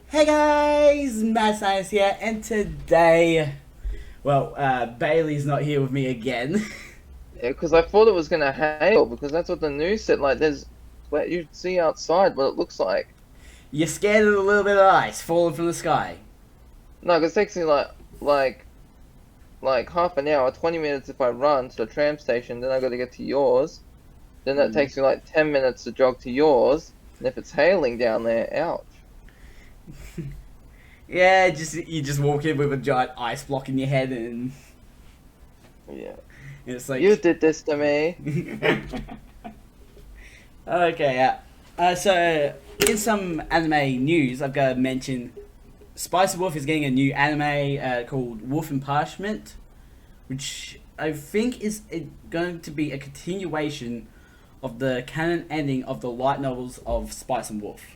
Hey guys, Mad Science here, and today, Bailey's not here with me again. Yeah, because I thought it was gonna hail because that's what the news said. Like, there's what you see outside, what it looks like. You're scared of a little bit of ice falling from the sky. No, 'cause it takes me like like half an hour, 20 minutes if I run to the tram station. Then I got to get to yours. Then that Mm. takes me like 10 minutes to jog to yours. And if it's hailing down there, ouch. Yeah, just you just walk in with a giant ice block in your head, and Yeah, it's you like, did this to me. okay, yeah. So in some anime news, I've got to mention Spicy Wolf is getting a new anime called Wolf and Parchment, which I think is going to be a continuation of the canon ending of the light novels of Spice and Wolf.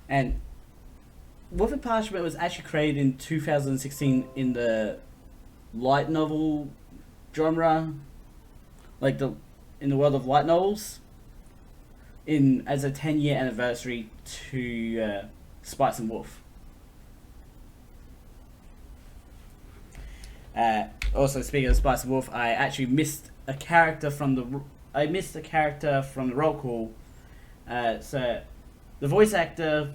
And Wolf and Parchment was actually created in 2016 in the light novel genre, like the in the world of light novels, in as a 10-year anniversary to Spice and Wolf. Also, speaking of Spice and Wolf, I actually missed a character from the roll call. So the voice actor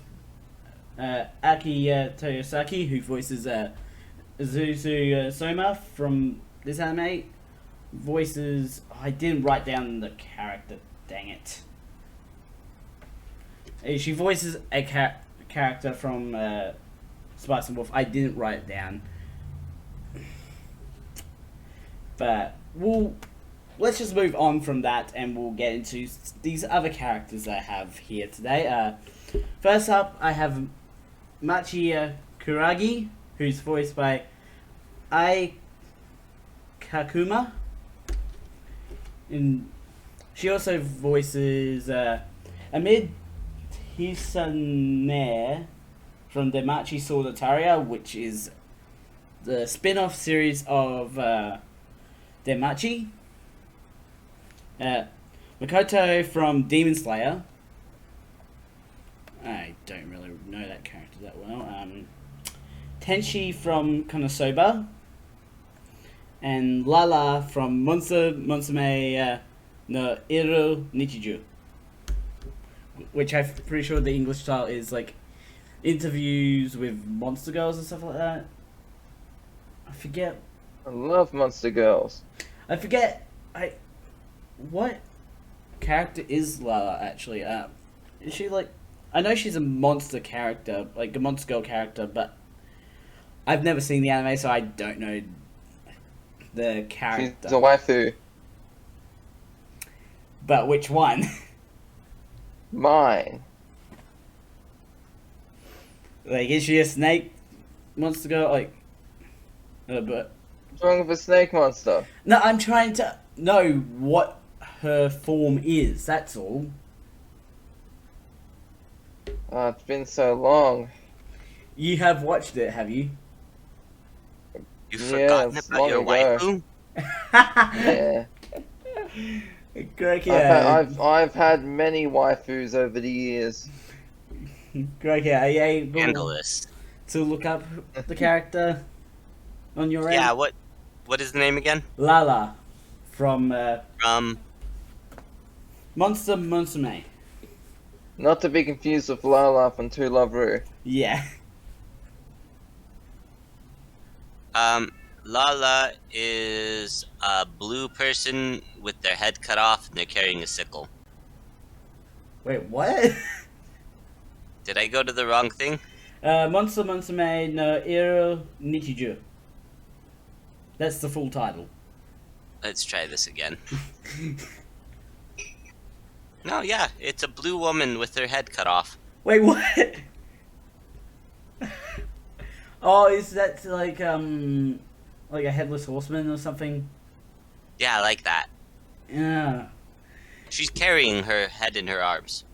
Aki Toyosaki, who voices Isuzu Soma from this anime, voices. I didn't write down the character. Dang it. She voices a character from Spice and Wolf. I didn't write it down. But let's just move on from that, and we'll get into these other characters I have here today. First up, I have Machi Kuragi, who's voiced by Ai Kakuma. And she also voices Amid Hisane from Demachi Solitaria, which is the spin-off series of Demachi. Makoto from Demon Slayer. I don't really know that character that well. Tenshi from Konosuba. And Lala from Monster Monsume no Iru Nichiju. Which I'm pretty sure the English style is like interviews with monster girls and stuff like that. I forget. I love Monster Girls. I forget. What character is Lala actually? Is she like? I know she's a monster character, like a monster girl character, but I've never seen the anime, so I don't know the character. She's a waifu. But which one? Mine. Like, is she a snake monster girl? Like, but What's wrong with a snake monster? no, I'm trying to know what her form is. That's all. Oh, it's been so long. You have watched it, have you? You've Yeah, forgotten it's about your long ago. waifu? Yeah. Greg, I've had many waifus over the years. Greg, are you able Scandalous. to look up the character on your end? Yeah, what is the name again? Lala from From Monster Monsume. Not to be confused with Lala from To Love Ru. Yeah. Lala is a blue person with their head cut off and they're carrying a sickle. Wait, what? Did I go to the wrong thing? Monster Monsume no Iru Nichiju. That's the full title. Let's try this again. No, yeah, it's a blue woman with her head cut off. Wait, what? Oh, is that like a headless horseman or something? Yeah, I like that. Yeah, She's carrying her head in her arms.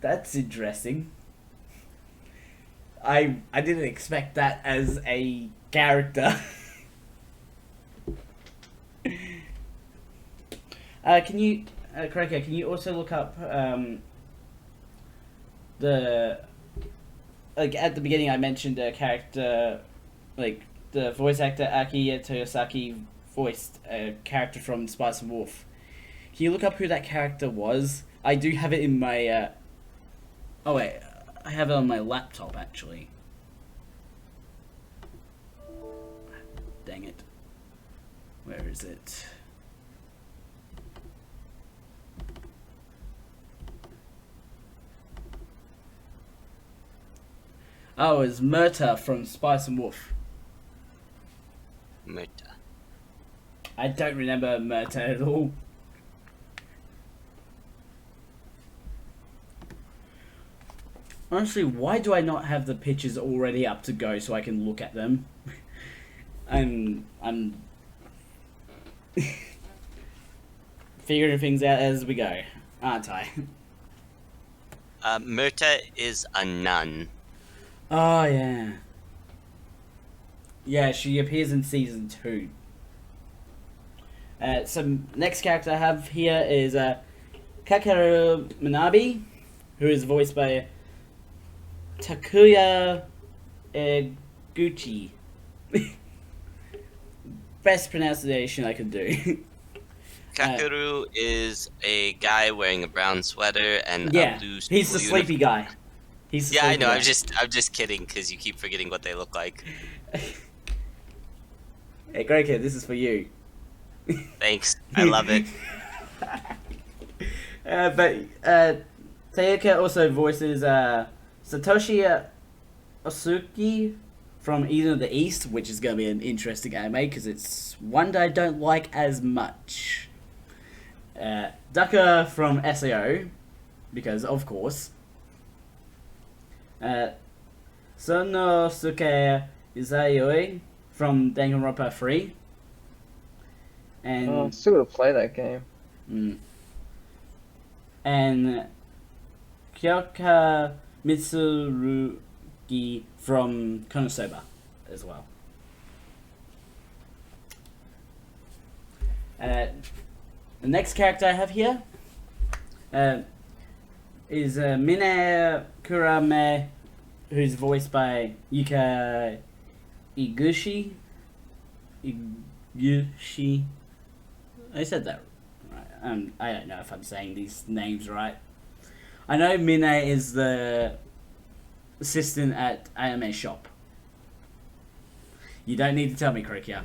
that's interesting. I didn't expect that as a character. Can you, Cracker, can you also look up the like at the beginning I mentioned a character, like the voice actor Aki Toyosaki voiced a character from Spice and Wolf. Can you look up who that character was? I do have it in my. Oh wait, I have it on my laptop actually. Dang it. Where is it? Oh, it's Murta from Spice and Wolf. Murta. I don't remember Murta at all. Honestly, why do I not have the pictures already up to go so I can look at them? I'm figuring things out as we go, aren't I? Murta is a nun. Oh yeah. Yeah, she appears in season 2. So next character I have here is Kakeru Manabe, who is voiced by Takuya Eguchi. Best pronunciation I could do. Kakeru is a guy wearing a brown sweater and Yeah, a blue he's the school sleepy guy. He's the Yeah, I sleepy know. guy. I'm just kidding because you keep forgetting what they look like. Hey, great kid, this is for you. Thanks. I love it. But Tayuka also voices Satoshi Osuki from Eden of the East, which is going to be an interesting anime because it's one that I don't like as much. Daka from SAO, because of course. Sonosuke Izayoi from Danganronpa 3. And Oh, I'm still gonna play that game. And Kyoka Mitsurugi from Konosuba as well. The next character I have here is Mine Kurame, who's voiced by Yuka Iguchi. Iguchi. I said that right. I don't know if I'm saying these names right. I know Mine is the assistant at Anime Shop. You don't need to tell me, Kurikia.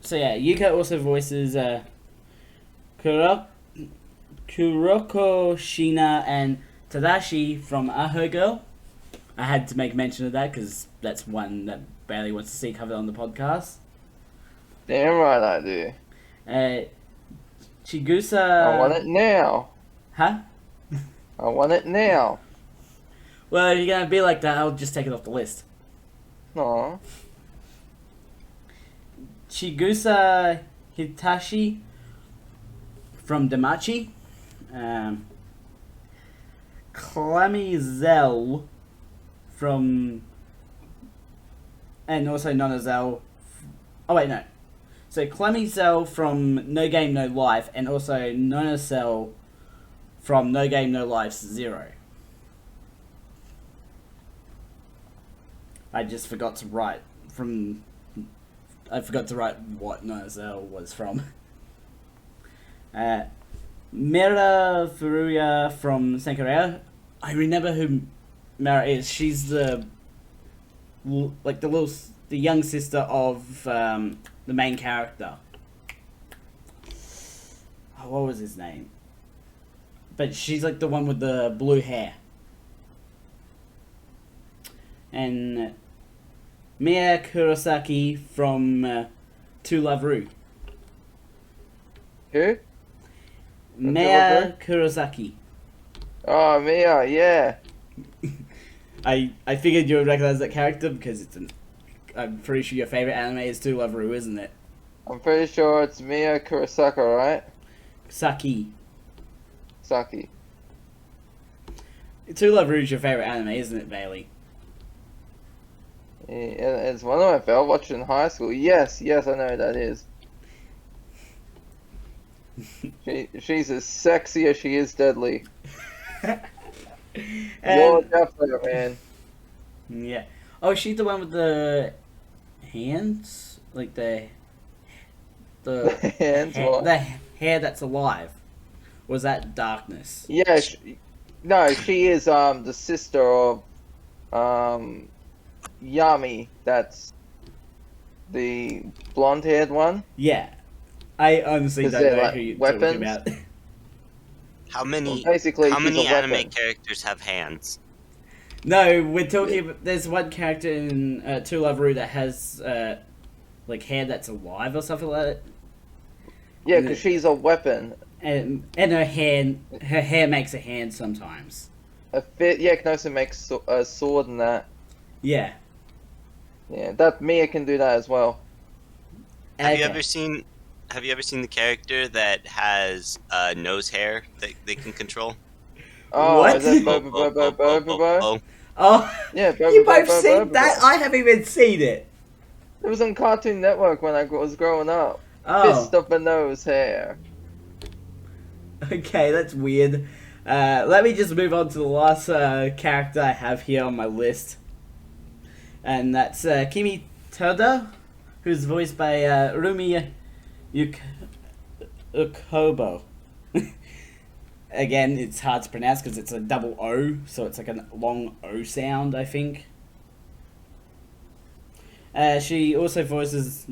So yeah, Yuka also voices Kuroko Shina and Tadashi from Aho Girl. I had to make mention of that because that's one that Bailey wants to see covered on the podcast. Damn right I do. Chigusa... I want it now. Huh? I want it now. Well, if you're going to be like that, I'll just take it off the list. Aw. Chigusa Hitachi from Damachi. Clammy Zell from... And also Nona Zell... Oh wait, no. So Clammy Zell from No Game No Life, and also Nona Zell from No Game No Life 0. I just forgot to write from... I forgot to write what Nona Zell was from. Mera Furuya from Sankareya. I remember who Mera is. She's the young sister of the main character. Oh, what was his name? But she's like the one with the blue hair. And Mia Kurosaki from To Love Ru. Who? Mia Kurosaki. Oh, Mia, yeah. I figured you would recognize that character because I'm pretty sure your favorite anime is To Love Ru, isn't it? I'm pretty sure it's Mia Kurosaka, right? Saki. Saki. To Love Ru is your favorite anime, isn't it, Bailey? Yeah, it's one of my favorite. I watched it in high school. Yes, I know who that is. She's as sexy as she is deadly. You're And definitely a man. yeah. Oh, she's the one with the hands, like the Hands, what? the hair that's alive. Was that darkness? Yeah, no, she is the sister of Yami. That's the blonde-haired one. Yeah. I honestly 'Cause don't they're know like who you're talking weapons. about. How Well, many basically, how she's many a anime weapon. characters have hands? No, we're talking about. There's one character in To Love Ru that has like hair that's alive or something like that. Yeah, because she's a weapon. And her hair makes a hand sometimes. Yeah, can also make a sword and that. Yeah. Yeah, that Mia can do that as well. Have you Okay. ever seen the character that has nose hair that they can control? Oh, What? is that Bo- Bobo bo- Bobo bo- bo- Bobo bo- Bo? bo. Oh, Yeah, Bobo you Bobo both seen Bobo that? Bo. I haven't even seen it. It was on Cartoon Network when I was growing up. Fist Oh, of a nose hair. okay, that's weird. Let me just move on to the last character I have here on my list, and that's Kimi Toda, who's voiced by Rumi Ukobo. Again, it's hard to pronounce because it's a double O, so it's like a long O sound, I think. She also voices,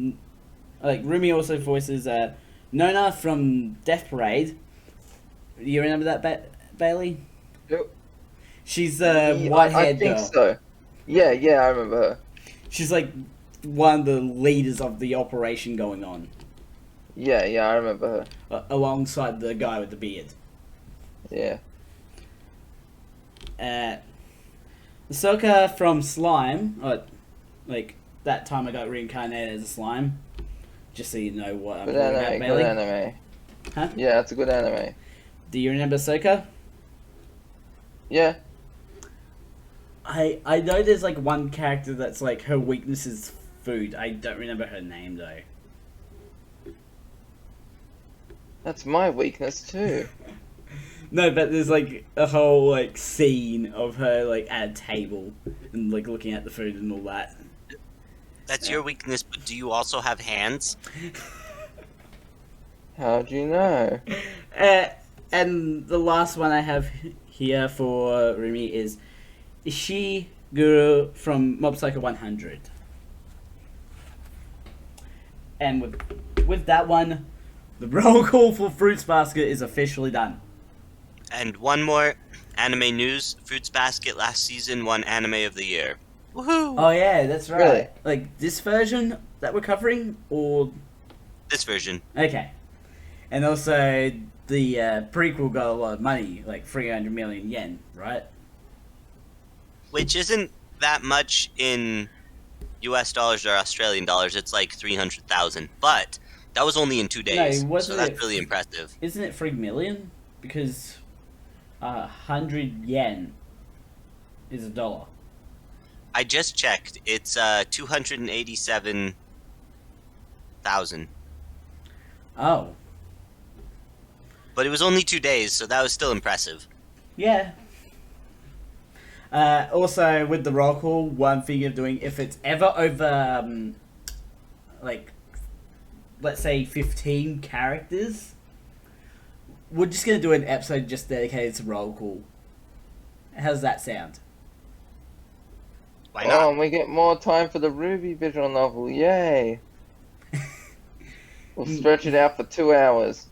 Rumi also voices Nona from Death Parade. You remember that, Bailey? Yep. She's the Yeah, I white-haired think girl. so. Yeah, I remember her. She's like one of the leaders of the operation going on, Yeah, I remember her. alongside the guy with the beard. Yeah. Ahsoka from Slime, like that time I got reincarnated as a slime. Just so you know what I'm Good talking about, anime, Bailey. good anime. Huh? Yeah, it's a good anime. Do you remember Ahsoka? Yeah. I know there's like one character that's like her weakness is food. I don't remember her name though. That's my weakness too. No, but there's like a whole like scene of her like at a table and like looking at the food and all that. That's your weakness, but do you also have hands? How'd you know? And the last one I have here for Rumi is Ishiguro from Mob Psycho 100. And with that one, the roll call for Fruits Basket is officially done. And one more anime news: Fruits Basket last season won Anime of the Year. Woohoo! Oh yeah, that's right. Really? Like this version that we're covering, or This version. okay, and also the prequel got a lot of money, like 300 million yen, right? Which isn't that much in US dollars or Australian dollars. It's like 300,000. But that was only in 2 days. wasn't So that's it- really impressive. Isn't it 3 million? Because 100 yen is $1. I just checked. It's 287,000. Oh, But it was only 2 days, so that was still impressive. yeah. Also, with the roll call, one thing you're doing, if it's ever over, like, let's say 15 characters, we're just going to do an episode just dedicated to roll call. How's that sound? Why Oh, not? and we get more time for the Ruby visual novel. Yay. We'll stretch it out for 2 hours.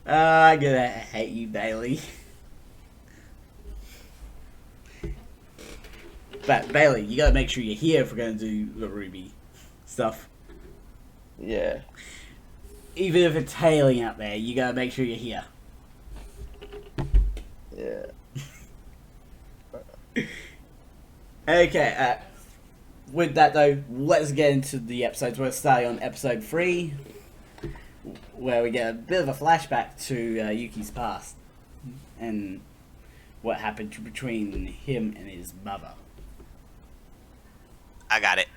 I'm gonna hate you, Bailey. But Bailey, you gotta make sure you're here if we're gonna do the Ruby stuff. Yeah. Even if it's hailing out there, you gotta make sure you're here. Yeah. Okay, with that though, let's get into the episodes. We're starting on episode 3, where we get a bit of a flashback to Yuki's past and what happened between him and his mother. I got it.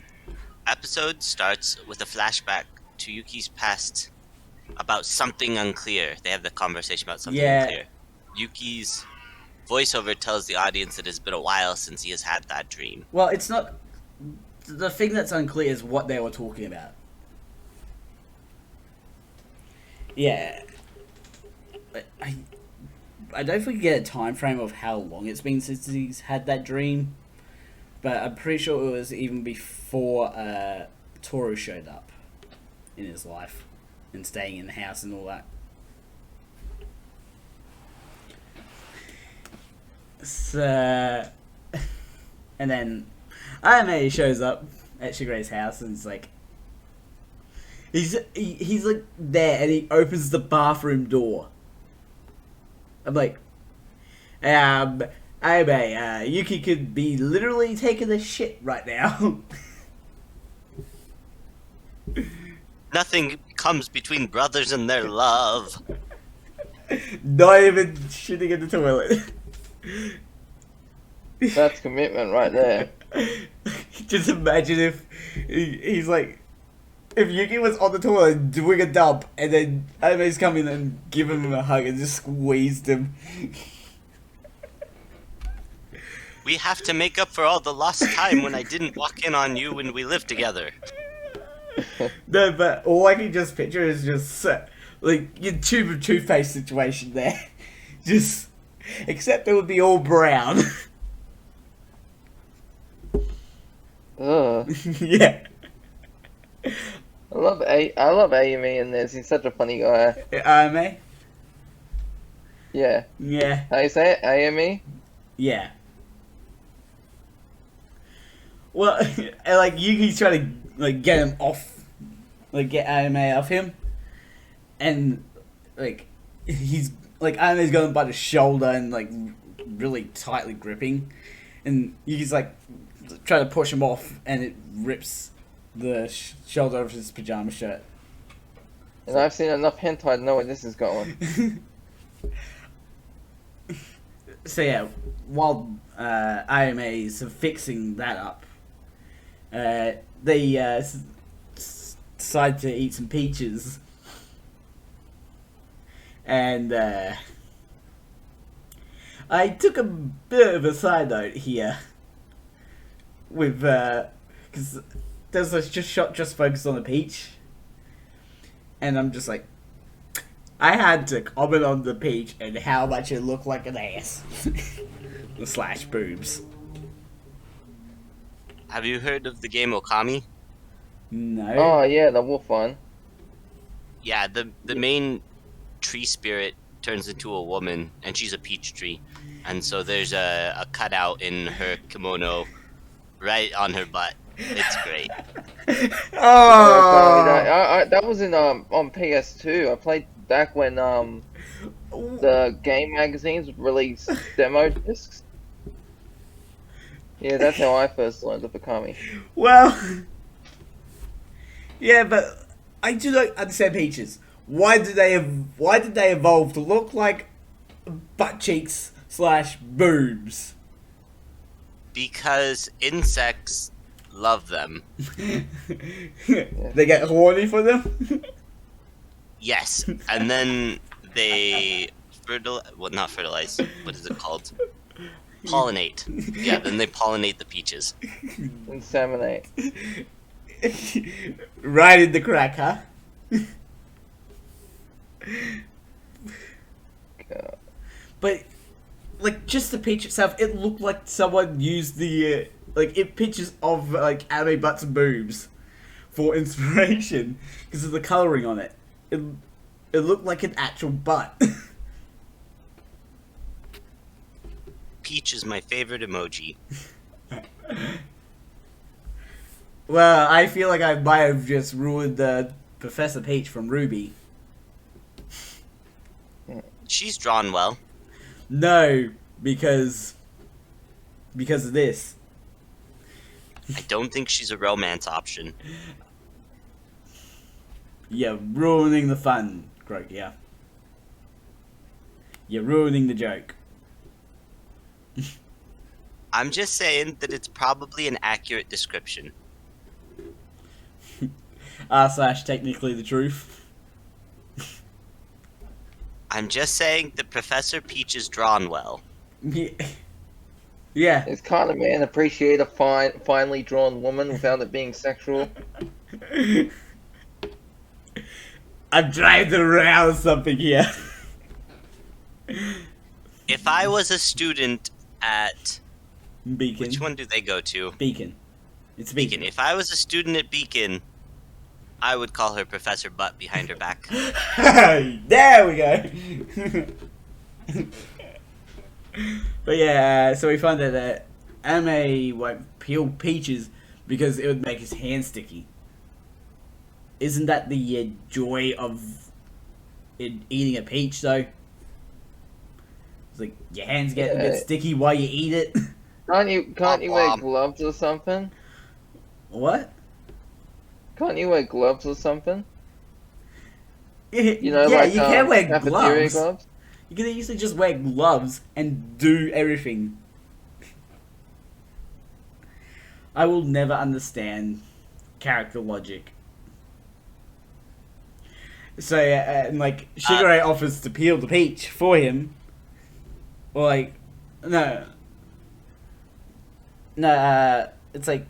Episode starts with a flashback to Yuki's past about something unclear. They have the conversation about something Yeah. unclear. Yuki's voiceover tells the audience that it's been a while since he has had that dream. Well, it's not. The thing that's unclear is what they were talking about. Yeah. I don't think we get a time frame of how long it's been since he's had that dream, but I'm pretty sure it was even before Toru showed up in his life and staying in the house and all that. So, and then Ayame shows up at Shigeru's house and it's like, he's like there and he opens the bathroom door. I'm like, Ayame, Yuki could be literally taking a shit right now. Nothing comes between brothers and their love. Not even shitting in the toilet. That's commitment right there. Just imagine if he's like, if Yuki was on the toilet doing a dump, and then Ayame's come in and give him a hug and just squeezed him. We have to make up for all the lost time when I didn't walk in on you when we lived together. No, but all I can just picture is just like your Tube of Toothpaste situation there. Just, except it would be all brown. Ugh. Yeah. I love Ayumi in this. He's such a funny guy. Ayame? Yeah. Yeah. How you say it? Ayumi? Yeah. Well, and like Yuki's trying to like get him off, like get Ayame off him, and like he's like Ayame's going by the shoulder and like really tightly gripping, and Yuki's like trying to push him off, and it rips the shoulder of his pajama shirt. And I've seen enough hentai to know where this is going. So yeah, while Ayame is fixing that up, they decide to eat some peaches, and I took a bit of a side note here with because there's a just shot just focused on the peach, and I'm just like, I had to comment on the peach and how much it looked like an ass. Slash boobs. Have you heard of the game Okami? No. Oh yeah, the wolf one. Yeah, the main tree spirit turns into a woman, and she's a peach tree. And so there's a cutout in her kimono right on her butt. It's great. Oh. That was in on PS2. I played back when the game magazines released demo discs. Yeah, that's how I first learned of Okami. Well. Yeah, but I do not understand peaches. Why did they evolve to look like butt cheeks slash boobs? Because insects love them. They get horny for them? Yes, and then they not fertilize. What is it called? Pollinate. Yeah, then they pollinate the peaches. Inseminate. Right in the crack, huh? God. But, like, just the peach itself, it looked like someone used the, like, pictures of, like, anime butts and boobs for inspiration because of the colouring on it. It looked like an actual butt. Peach is my favorite emoji. Well, I feel like I might have just ruined Professor Peach from Ruby. She's drawn well. No, because of this. I don't think she's a romance option. You're ruining the fun, Croak, yeah. You're ruining the joke. I'm just saying that it's probably an accurate description. r/ technically the truth. I'm just saying the Professor Peach is drawn well. Yeah. Yeah. It's kind of man appreciate a finely drawn woman without it being sexual. I'm trying to arouse something here. If I was a student at... Beacon. Which one do they go to? Beacon. It's Beacon. Beacon. If I was a student at Beacon, I would call her Professor Butt behind her back. There we go. But yeah, so we find that anime won't peel peaches because it would make his hand sticky. Isn't that the joy of eating a peach, though? It's like your hands get a bit sticky while you eat it. Can't you wear gloves or something? What? Can't you wear gloves or something? You know, yeah, like, you can wear cafeteria gloves. You can easily just wear gloves and do everything. I will never understand character logic. So, and like, Shigure offers to peel the peach for him. Or like, no, it's like,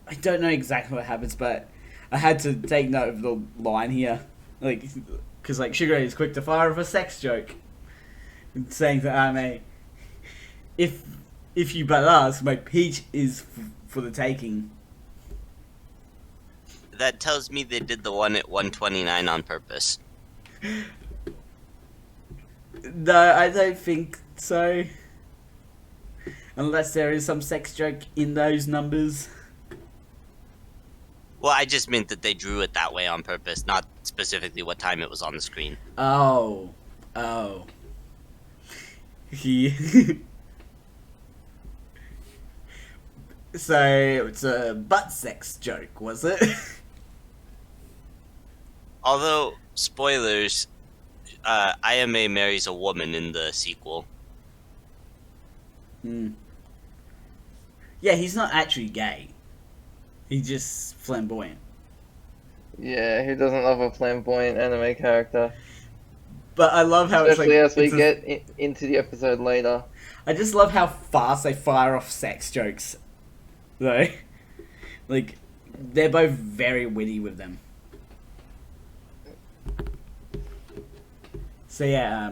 I don't know exactly what happens, but I had to take note of the line here. Like, because like, Shigure is quick to fire with a sex joke. And saying to Ame, if you but ask, my peach is for the taking. That tells me they did the one at 129 on purpose. No, I don't think so. Unless there is some sex joke in those numbers. Well, I just meant that they drew it that way on purpose, not specifically what time it was on the screen. Oh. So, it's a butt sex joke, was it? Although, spoilers, Ayame marries a woman in the sequel. Yeah, he's not actually gay. He's just flamboyant. Yeah, who doesn't love a flamboyant anime character? But I love how Especially it's like... as we get into the episode later. I just love how fast they fire off sex jokes. Though. Like, they're both very witty with them. So yeah,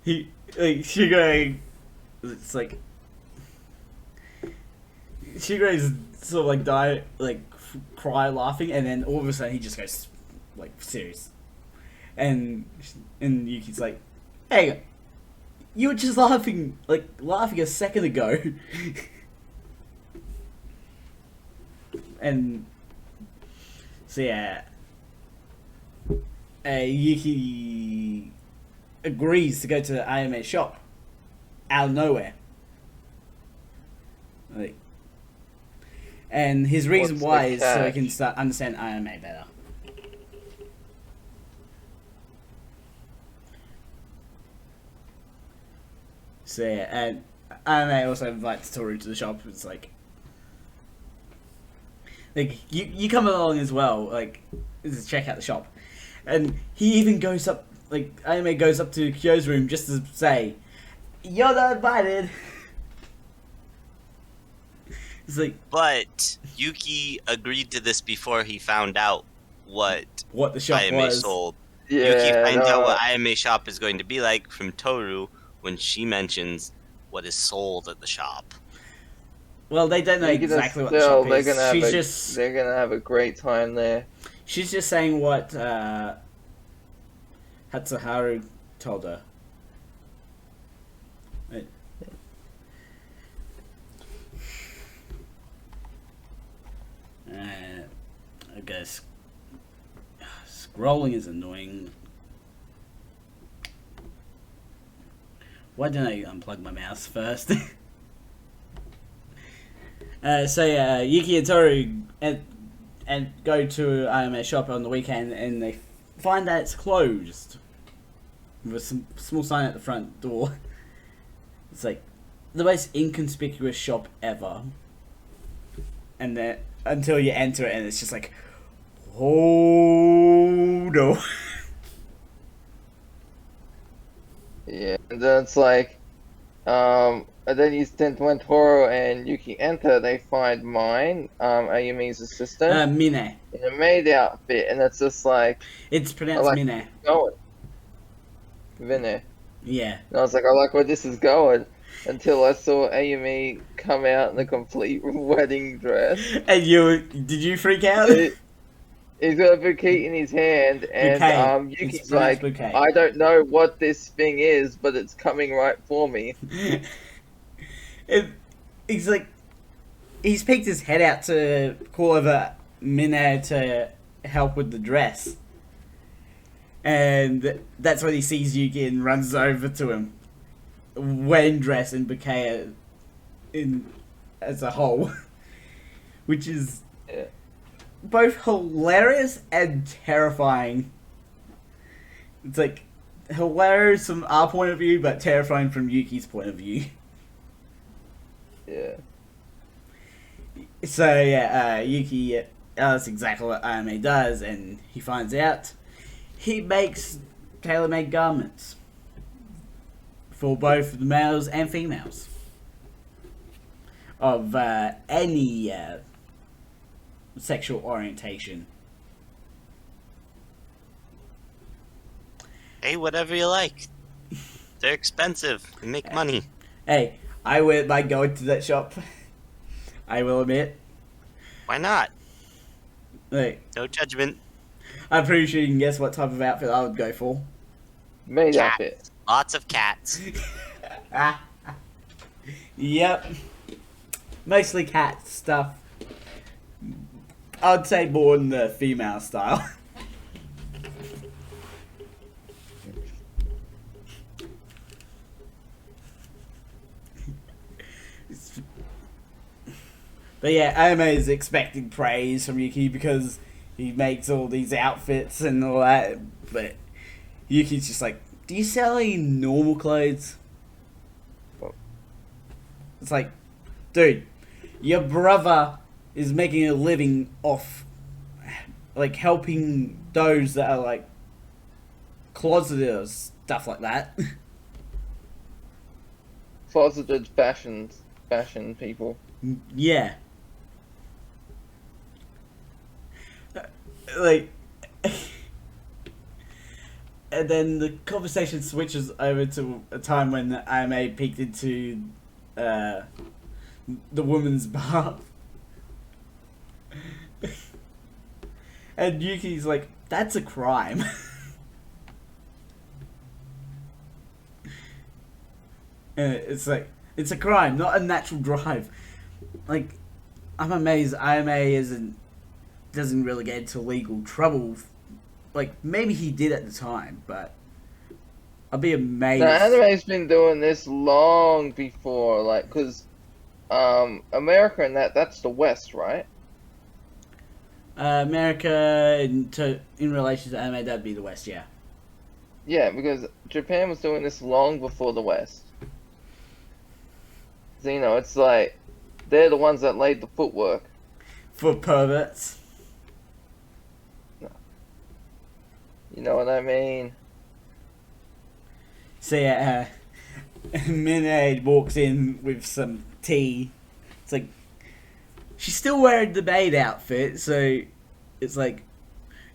Shigure, it's like, Shigure's sort of like cry laughing, and then all of a sudden he just goes, like, serious. And Yuki's like, hey, you were just laughing a second ago. And so yeah, Yuki agrees to go to Ayame's shop out of nowhere. Like, and his reason why is so he can start understand Ayame better. So yeah, and Ayame also invites Toru to the shop. It's like you come along as well, like, to check out the shop. And he even goes up, like, Ayame goes up to Kyo's room just to say, "You're not invited." It's like, but Yuki agreed to this before he found out what the shop Ayame was. sold. Yeah, Yuki finds out what Ayame shop is going to be like from Toru when she mentions what is sold at the shop. Well, they don't know exactly what the shop is. They're gonna have a great time there. She's just saying what Hatsuharu told her. Right. I guess scrolling is annoying. Why didn't I unplug my mouse first? So yeah, Yuki and Toru and go to Ayame's shop on the weekend, and they find that it's closed with a small sign at the front door. It's like the most inconspicuous shop ever. and then until you enter it, and it's just like, oh no. Yeah, and then it's like, and then when Toro and Yuki enter, they find Ayumi's assistant, Mine. in a maid outfit, and it's just like, It's I pronounced like Mine. going. Vinny. Yeah. And I was like, I like where this is going. Until I saw Ayumi come out in a complete wedding dress. And did you freak out? He's got a bouquet in his hand, and Bouquet. It's Yuki's pronounced like, bouquet. I don't know what this thing is, but it's coming right for me. He's like, he's peeked his head out to call over Mine to help with the dress. And that's when he sees Yuki and runs over to him. Wedding dress and bouquet as a whole. Which is Yeah. both hilarious and terrifying. It's like hilarious from our point of view, but terrifying from Yuki's point of view. Yeah. So yeah, Yuki that's exactly what Ayame does, and he finds out. He makes tailor-made garments for both the males and females of any sexual orientation. Hey, whatever you like. They're expensive. They make money. Hey, I wouldn't mind going to that shop. I will admit. Why not? Like, No judgment. I'm pretty sure you can guess what type of outfit I would go for. Maid Cat. outfit. Lots of cats. Yep. Mostly cat stuff. I'd say more in the female style. But yeah, Ayame is expecting praise from Yuki because he makes all these outfits and all that. But Yuki's just like, do you sell any normal clothes? It's like, dude, your brother is making a living off, like, helping those that are, like, closeted or stuff like that. Closeted fashion people. Yeah. Like, and then the conversation switches over to a time when Ayame peeked into the woman's bath. And Yuki's like, that's a crime. And it's like, it's a crime, not a natural drive. Like, I'm amazed Ayame doesn't really get into legal trouble. Like, maybe he did at the time, but I'll be amazed. Now, anime's been doing this long before, like, because America and that's the West, right? America, in relation to anime, that'd be the West, yeah. Yeah, because Japan was doing this long before the West. So, you know, it's like, they're the ones that laid the footwork. For perverts. You know what I mean? So yeah, Minade walks in with some tea. It's like, she's still wearing the maid outfit, so it's like,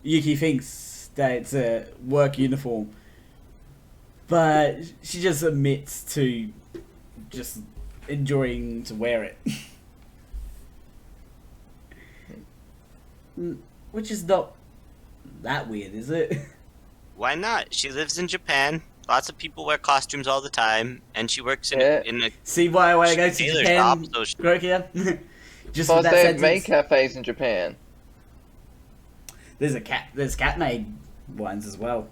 Yuki thinks that it's a work uniform. But she just admits to just enjoying to wear it. Which is not that weird, is it? Why not? She lives in Japan. Lots of people wear costumes all the time, and she works in Yeah. in a See why I go to tailor Japan, shop, so she- Grokia? Just Plus, with that they have maid sentence. cafes in Japan. There's cat maid ones as well.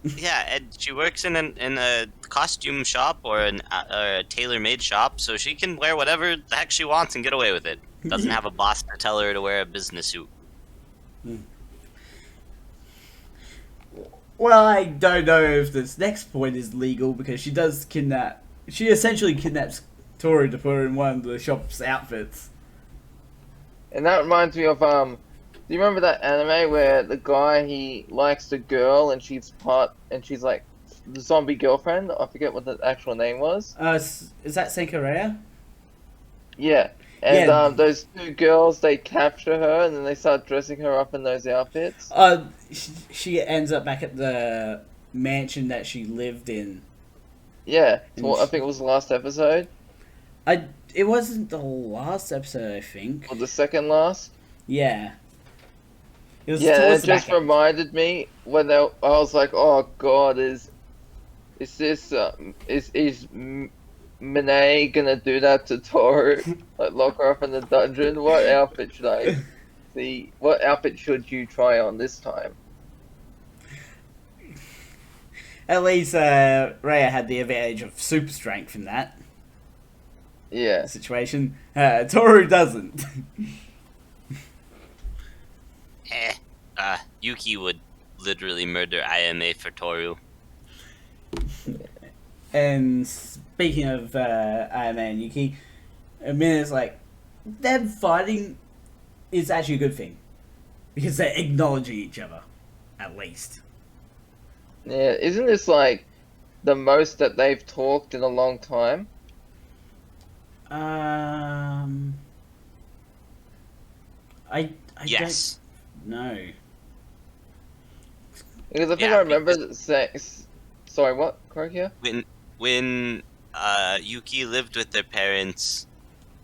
Yeah, and she works in a costume shop or a tailor-made shop, so she can wear whatever the heck she wants and get away with it. Doesn't have a boss to tell her to wear a business suit. Well, I don't know if this next point is legal because she does kidnap. She essentially kidnaps Toru to put her in one of the shop's outfits. And that reminds me of do you remember that anime where the guy he likes the girl and she's like the zombie girlfriend? I forget what the actual name was. Is that Senkorea? Yeah. And Yeah. those two girls they capture her and then they start dressing her up in those outfits. She ends up back at the mansion that she lived in. Yeah. And I think it was the last episode. It wasn't the last episode, I think. Or the second last. Yeah. It was Yeah, and towards it the just back end. reminded me when I was like, "Oh God, is this Minei gonna do that to Toru? Like lock her up in the dungeon? What outfit should I see? What outfit should you try on this time?" At least Rhea had the advantage of super strength in that Yeah, situation. Toru doesn't. Yuki would literally murder Ayame for Toru. And speaking of Iron Man and Yuki, I mean, it's like them fighting is actually a good thing because they're acknowledging each other, at least. yeah. Isn't this like the most that they've talked in a long time? I Yes. don't know. Because I think Yeah, I remember saying. Sorry, what? Correct here? When Yuki lived with their parents,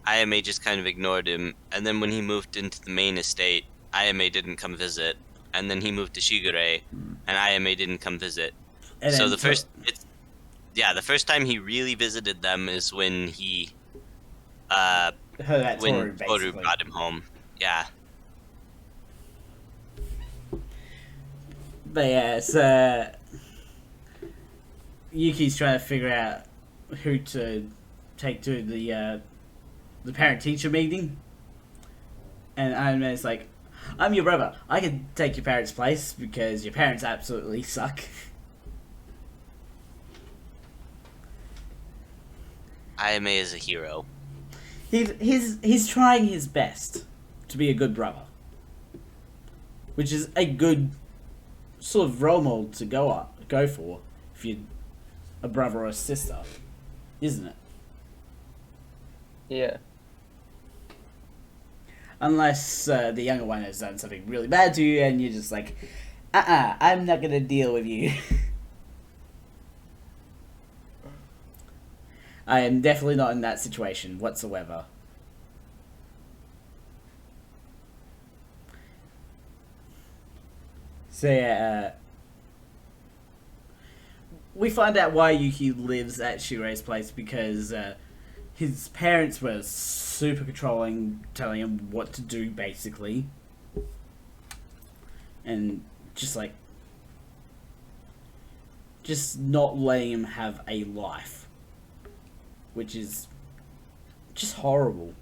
Ayame just kind of ignored him, and then when he moved into the main estate, Ayame didn't come visit, and then he moved to Shigure, and Ayame didn't come visit. And So then the first time he really visited them is when he her that Toru, when Toru basically. brought him home. Yeah. But yeah, so Yuki's trying to figure out who to take to the parent-teacher meeting, and Iron Man's like, "I'm your brother. I can take your parents' place because your parents absolutely suck." Ayame is a hero. He's trying his best to be a good brother, which is a good sort of role model to go for if you're a brother or a sister, isn't it? Yeah. Unless the younger one has done something really bad to you and you're just like, I'm not gonna deal with you. I am definitely not in that situation whatsoever. So yeah, we find out why Yuki lives at Shirei's place because his parents were super controlling, telling him what to do basically, and just not letting him have a life, which is just horrible,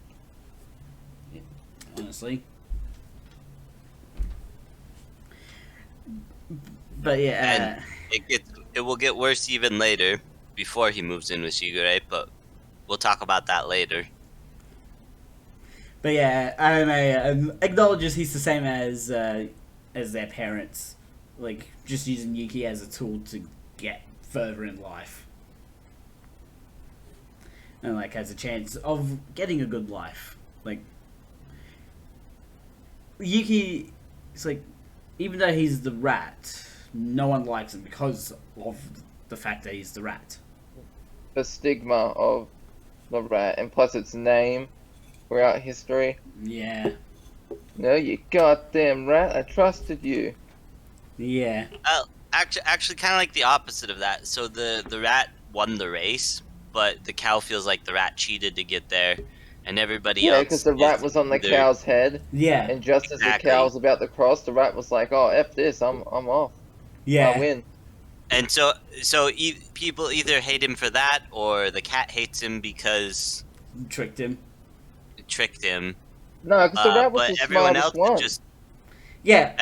honestly. But yeah, And it will get worse even later before he moves in with Shigure, but we'll talk about that later. but yeah, Anime acknowledges he's the same as their parents, like just using Yuki as a tool to get further in life, and like has a chance of getting a good life. Like Yuki, it's like even though he's the rat, no one likes him because of the fact that he's the rat. The stigma of the rat, and plus its name throughout history. Yeah, No, you goddamn rat! I trusted you. yeah, Actually, kind of like the opposite of that. So the rat won the race, but the cow feels like the rat cheated to get there, and everybody Yeah, else. because the rat was on the either- cow's head, yeah, and just as the Exactly. cow was about to cross, the rat was like, "Oh, f this! I'm off. I yeah. win." And so people either hate him for that, or the cat hates him because Tricked him. it tricked him. No, because the rat was But the everyone smartest else one. is just Yeah,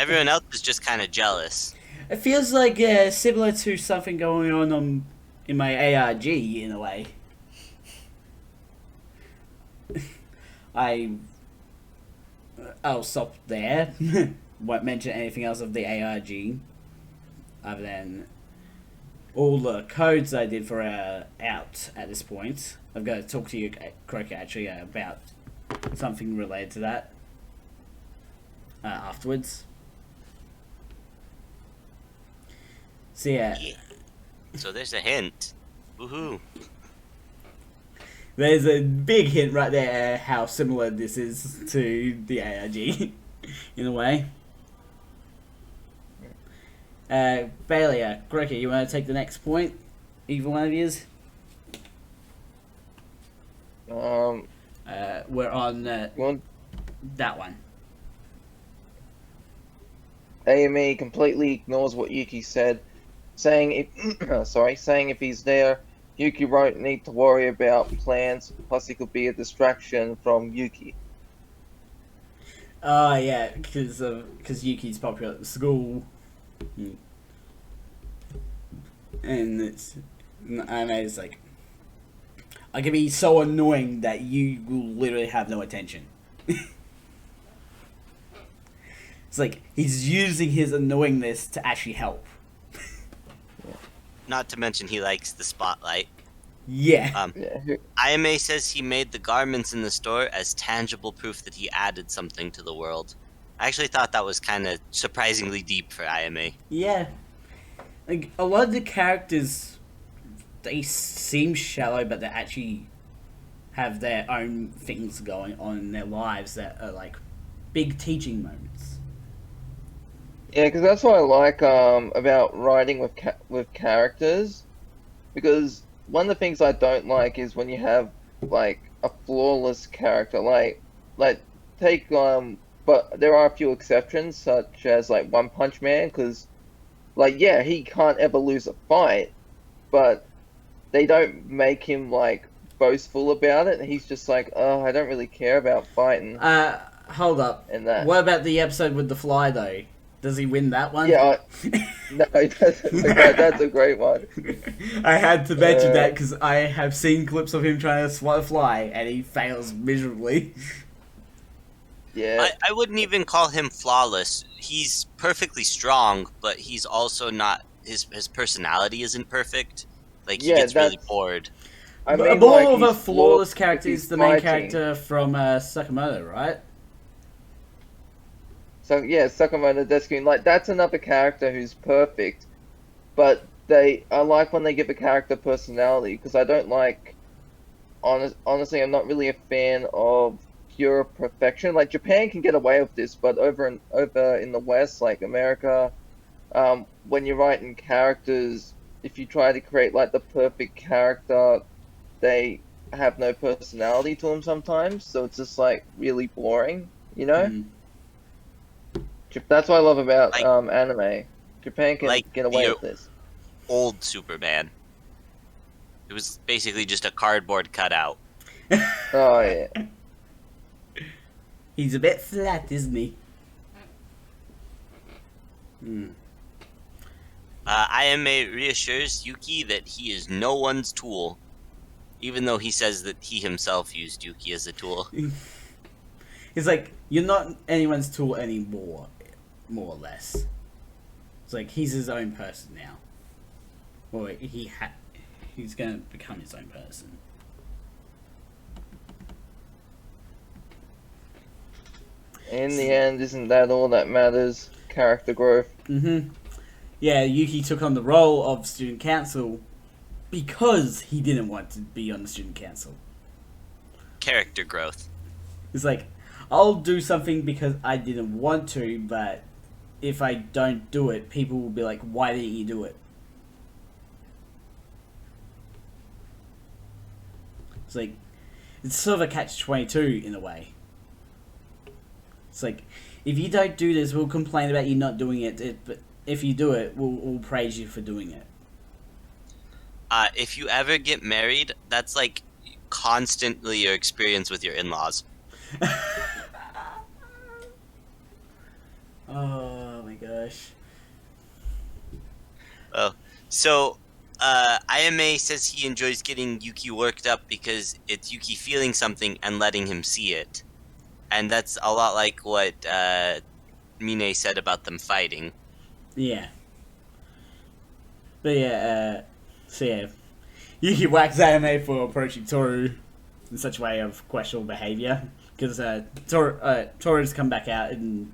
just kind of jealous. it feels like similar to something going on in my ARG in a way. I'll stop there. Won't mention anything else of the ARG other than all the codes I did for out at this point. I've got to talk to you, Croker, actually, about something related to that afterwards. So yeah, So there's a hint. Woohoo. there's a big hint right there how similar this is to the ARG in a way. Bailey, Croker, you want to take the next point? Either one of yous? We're on that one. AME completely ignores what Yuki said, saying if he's there, Yuki won't need to worry about plans. Plus, he could be a distraction from Yuki. Oh yeah, because Yuki's popular at the school, and it's like, I can be so annoying that you will literally have no attention. It's like he's using his annoyingness to actually help. Not to mention he likes the spotlight. Yeah. Yeah. IMA says he made the garments in the store as tangible proof that he added something to the world. I actually thought that was kind of surprisingly deep for IMA. Yeah. Like, a lot of the characters, they seem shallow, but they actually have their own things going on in their lives that are, like, big teaching moments. Yeah, because that's what I like about writing with characters. Because one of the things I don't like is when you have like a flawless character. Like take but there are a few exceptions, such as like One Punch Man, because like yeah, he can't ever lose a fight, but they don't make him like boastful about it. He's just like, oh, I don't really care about fighting. Hold up. And that. What about the episode with the fly, though? Does he win that one? Yeah, no, he doesn't. That's a great one. I had to mention that because I have seen clips of him trying to swat a fly and he fails miserably. Yeah. I wouldn't even call him flawless. He's perfectly strong, but he's also not. His personality isn't perfect. Like, he gets really bored. I mean, more like, of a flawless character he's is the main fighting. character from Sakamoto, right? So yeah, Sakamoto Desuki, like that's another character who's perfect, but I like when they give a character personality, because I don't like, honestly, I'm not really a fan of pure perfection. Like Japan can get away with this, but over in the West, like America, when you're writing characters, if you try to create like the perfect character, they have no personality to them sometimes, so it's just like really boring, you know? Mm. That's what I love about Like- anime. Japan can like get away the- with this. Old Superman. It was basically just a cardboard cutout. Oh yeah. He's a bit flat, isn't he? Hmm. IMA reassures Yuki that he is no one's tool, even though he says that he himself used Yuki as a tool. He's like, you're not anyone's tool anymore, more or less. It's like, he's his own person now. Or he's gonna become his own person. In the end, isn't that all that matters? Character growth. Mm-hmm. Yeah, Yuki took on the role of student council because he didn't want to be on the student council. Character growth. It's like, I'll do something because I didn't want to, but if I don't do it, people will be like, why didn't you do it? It's like, it's sort of a catch-22 in a way. It's like, if you don't do this, we'll complain about you not doing it, but if you do it, we'll praise you for doing it. If you ever get married, that's like constantly your experience with your in-laws. Oh my gosh. Oh, so IMA says he enjoys getting Yuki worked up because it's Yuki feeling something and letting him see it. And that's a lot like what Mine said about them fighting. Yeah. But yeah, so yeah, Yuki whacks Anime for approaching Toru in such a way of questionable behavior, because Toru's come back out in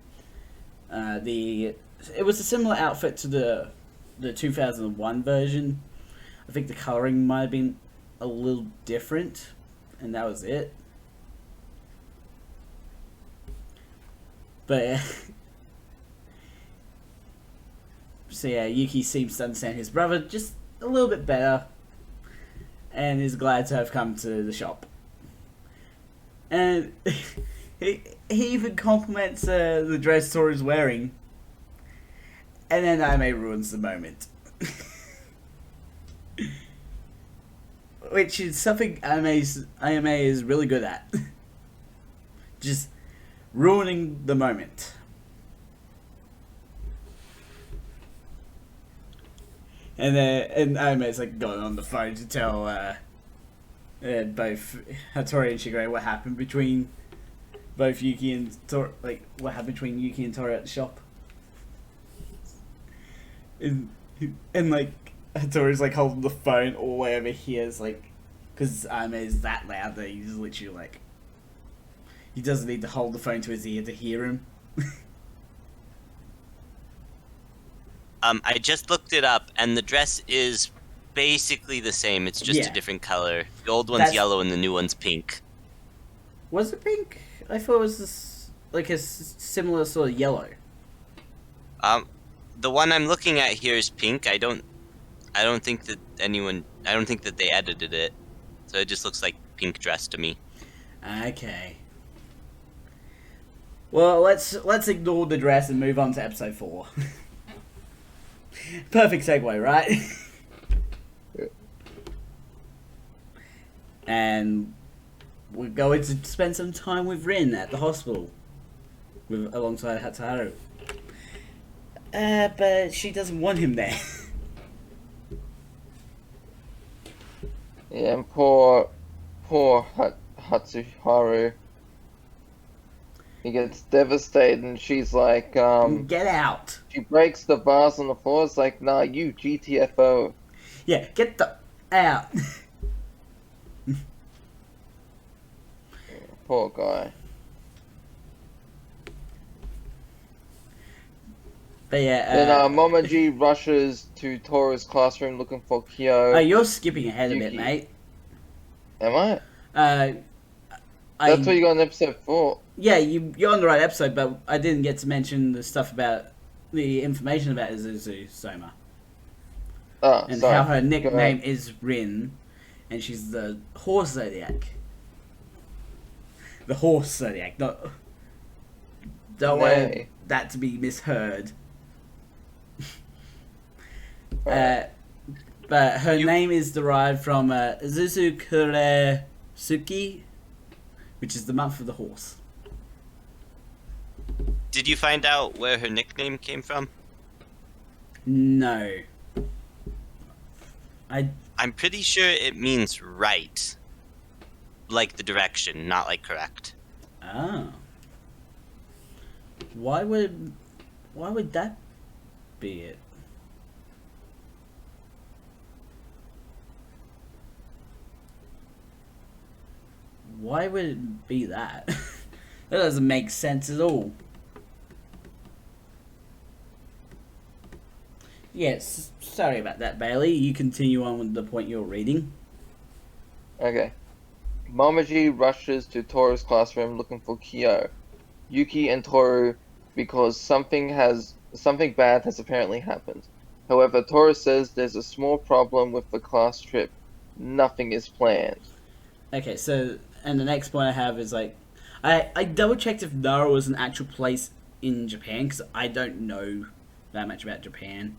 it was a similar outfit to the 2001 version. I think the coloring might have been a little different, and that was it. But so yeah, Yuki seems to understand his brother just a little bit better, and is glad to have come to the shop. And he even compliments the dress Toru's wearing, and then Aime ruins the moment. Which is something Aime is really good at. Just ruining the moment. And Aime's like going on the phone to tell both Hattori and Shigure what happened between both Yuki and Toru, like what happened between Yuki and Toru at the shop. And like Hattori's like holding the phone all the way over here, it's like, because Aime is that loud that he's literally like, he doesn't need to hold the phone to his ear to hear him. I just looked it up, and the dress is basically the same. It's just a different color. The old one's yellow, and the new one's pink. Was it pink? I thought it was this, like a similar sort of yellow. The one I'm looking at here is pink. I don't think that they edited it, so it just looks like pink dress to me. Okay. Well, let's ignore the dress and move on to episode 4. Perfect segue, right? And we're going to spend some time with Rin at the hospital, alongside Hatsuharu. But she doesn't want him there. Yeah, and poor Hatsuharu. He gets devastated, and she's like, Get out. She breaks the vase on the floor. It's like, nah, you GTFO. Yeah, get the out. Poor guy. But yeah, then Momoji rushes to Toru's classroom looking for Kyo. Oh, you're skipping ahead Yuki. a bit, mate. Am I? That's what you got in episode 4. Yeah, you're on the right episode, but I didn't get to mention the stuff about the information about Isuzu Soma. Oh, and sorry. how her nickname is Rin, and she's the horse zodiac. The horse zodiac. Don't want that to be misheard. But her name is derived from Isuzu Kuresuki, which is the month of the horse. Did you find out where her nickname came from? No. I'm pretty sure it means right. Like the direction, not like correct. Oh. Why would that be it? Why would it be that? That doesn't make sense at all. Yes, sorry about that, Bailey. You continue on with the point you're reading. Okay. Momoji rushes to Toru's classroom looking for Kyo, Yuki, and Toru because something bad has apparently happened. However, Toru says there's a small problem with the class trip. Nothing is planned. Okay, so, and the next point I have is like, I double checked if Nara was an actual place in Japan, because I don't know that much about Japan.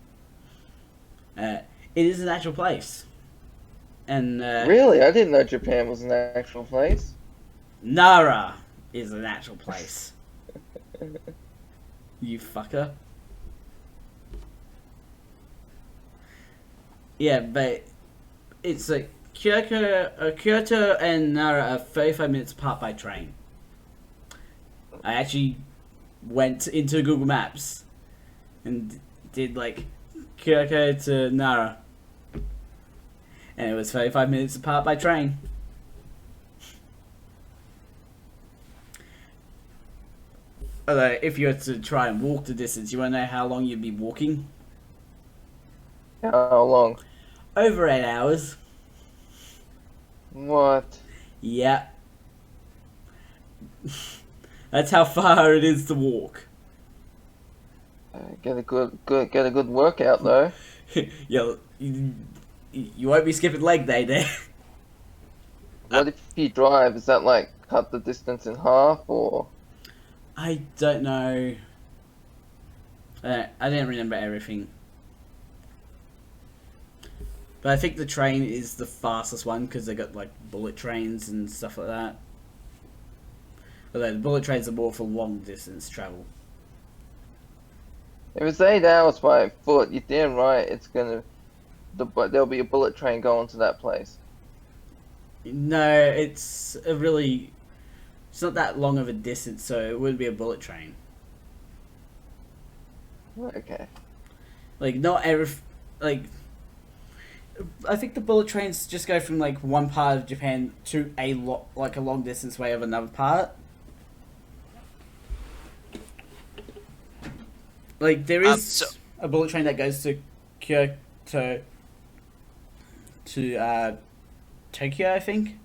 It is an actual place. And really? I didn't know Japan was an actual place. Nara is an actual place. You fucker. Yeah, but it's like Kyoto and Nara are 35 minutes apart by train. I actually went into Google Maps and did like Kyoko to Nara, and it was 35 minutes apart by train. Although, if you were to try and walk the distance, you want to know how long you'd be walking? How long? Over 8 hours. What? Yeah. That's how far it is to walk. Get a good workout though. you won't be skipping leg day there. What if you drive? Is that like cut the distance in half or? I don't know. I didn't remember everything. But I think the train is the fastest one because they got like bullet trains and stuff like that. Although the bullet trains are more for long distance travel. If it's 8 hours by foot, you're damn right. It's gonna. There'll be a bullet train going to that place. No, it's not that long of a distance, so it wouldn't be a bullet train. Okay. Like not every like. I think the bullet trains just go from like one part of Japan to a long distance way of another part. Like there is a bullet train that goes to Kyoto to Tokyo, I think.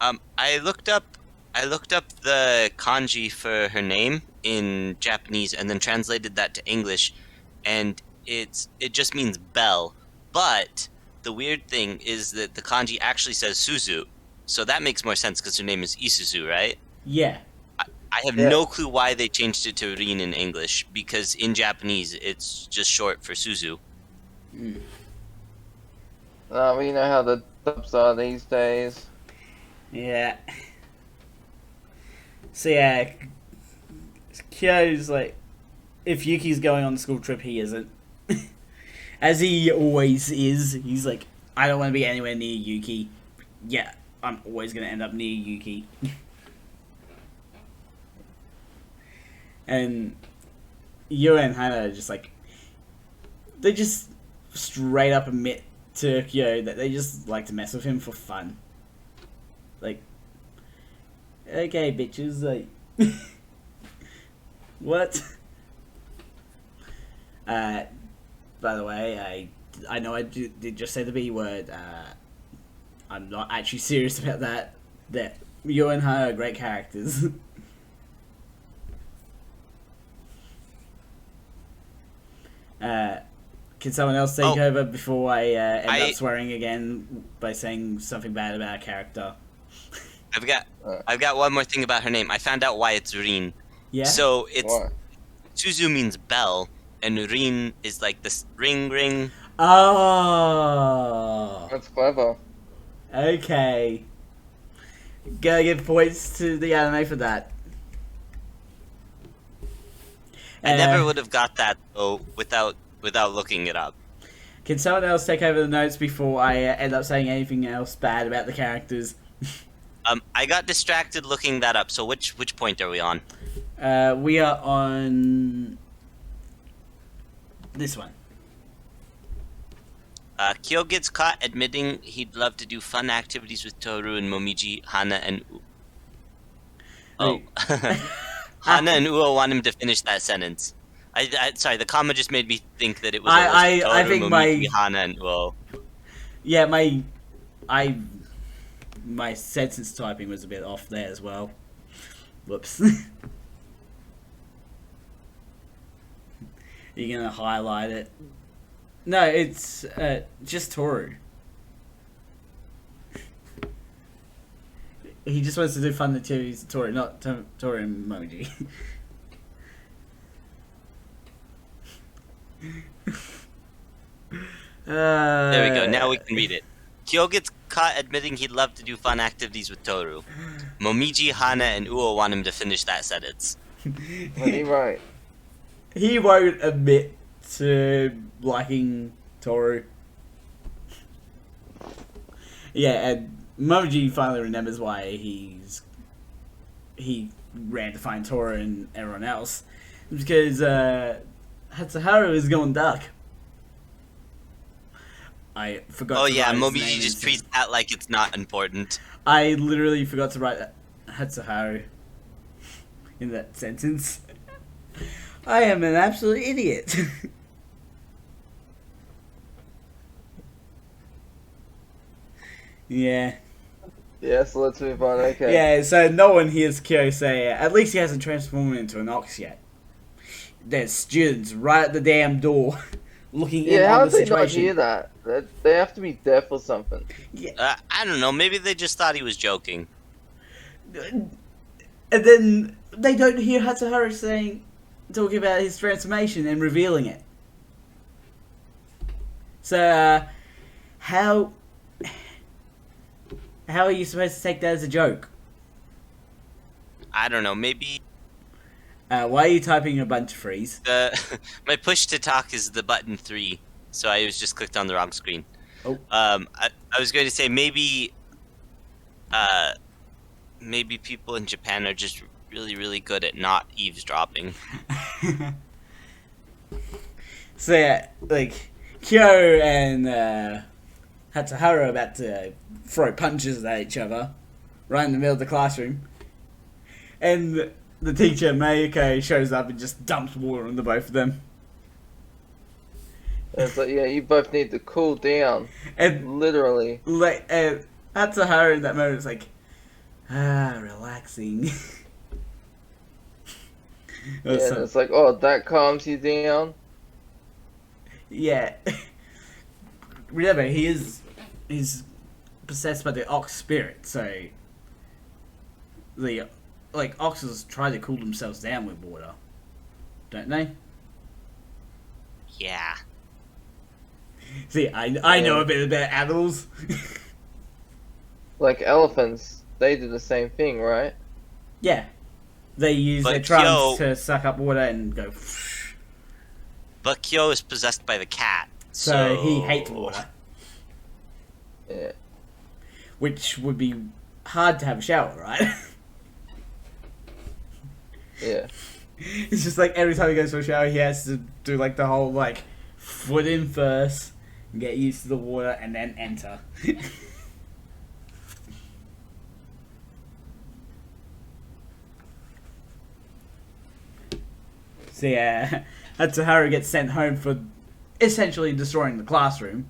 I looked up the kanji for her name in Japanese and then translated that to English, and it just means bell. But the weird thing is that the kanji actually says Suzu, so that makes more sense because her name is Isuzu, right? Yeah. I have no clue why they changed it to Rin in English, because in Japanese it's just short for Suzu. Well, you know how the dubs are these days. Yeah. So yeah, Kyo's like, if Yuki's going on the school trip, he isn't. As he always is. He's like, I don't want to be anywhere near Yuki. Yeah, I'm always going to end up near Yuki. And Yu and Hana are just like, they just straight up admit to Kyo that they just like to mess with him for fun. Like, okay, bitches, like, what? By the way, I know I did just say the B word. I'm not actually serious about that. That Yu and her are great characters. Can someone else take over before I end up swearing again by saying something bad about a character? I've got one more thing about her name. I found out why it's Rin. Yeah. So it's Suzu means bell, and Rin is like this ring. Oh. That's clever. Okay. Gotta give points to the anime for that. I never would have got that though without looking it up. Can someone else take over the notes before I end up saying anything else bad about the characters? I got distracted looking that up. So which point are we on? We are on this one. Kyo gets caught admitting he'd love to do fun activities with Toru and Momiji, Hana, and Hana and Uo want him to finish that sentence. Sorry, the comma just made me think that it was I think Momiji, Hana, and Uo. Yeah, my sentence typing was a bit off there as well. Whoops. You're gonna highlight it. No, it's just Toru. He just wants to do fun activities with Toru, not Toru and Momiji. There we go. Now we can read it. Kyo gets caught admitting he'd love to do fun activities with Toru. Momiji, Hana, and Uo want him to finish that sentence. Right. He won't admit to liking Toru. Yeah, and Momiji finally remembers why he's he ran to find Tora and everyone else. Because Hatsuharu is going dark. I forgot Oh to yeah, write his Momiji name just in- treats that like it's not important. I literally forgot to write Hatsuharu in that sentence. I am an absolute idiot. Yeah. Yeah, so let's move on. Okay. Yeah, so no one hears Kyo say, at least he hasn't transformed into an ox yet. There's students right at the damn door looking in Yeah, how on the did they not situation. hear that? They have to be deaf or something. I don't know. Maybe they just thought he was joking. And then they don't hear Hatsuharu talking about his transformation and revealing it. So, how are you supposed to take that as a joke? I don't know. Maybe Why are you typing a bunch of freeze? my push to talk is the button 3, so I was just clicked on the wrong screen. Oh. I was going to say maybe people in Japan are just really, really good at not eavesdropping. So yeah, like Kyo and Hatsuharu are about to throw punches at each other right in the middle of the classroom, and the teacher Mayuko shows up and just dumps water on the both of them. And it's like, yeah, you both need to cool down. And Literally. like Hatsuharu in that moment is like, relaxing. Yeah, and it's like, oh, that calms you down. Yeah. Remember, he's possessed by the ox spirit, so the oxes try to cool themselves down with water, don't they? Yeah. See, I know a bit about animals. Like elephants, they do the same thing, right? Yeah, they use But their trunks Kyo- to suck up water and go. But Kyo is possessed by the cat, So he hates water, Yeah. which would be hard to have a shower, right? Yeah. It's just like every time he goes for a shower, he has to do like the whole like foot in first, get used to the water, and then enter. So yeah, Hatsuharu gets sent home for essentially destroying the classroom,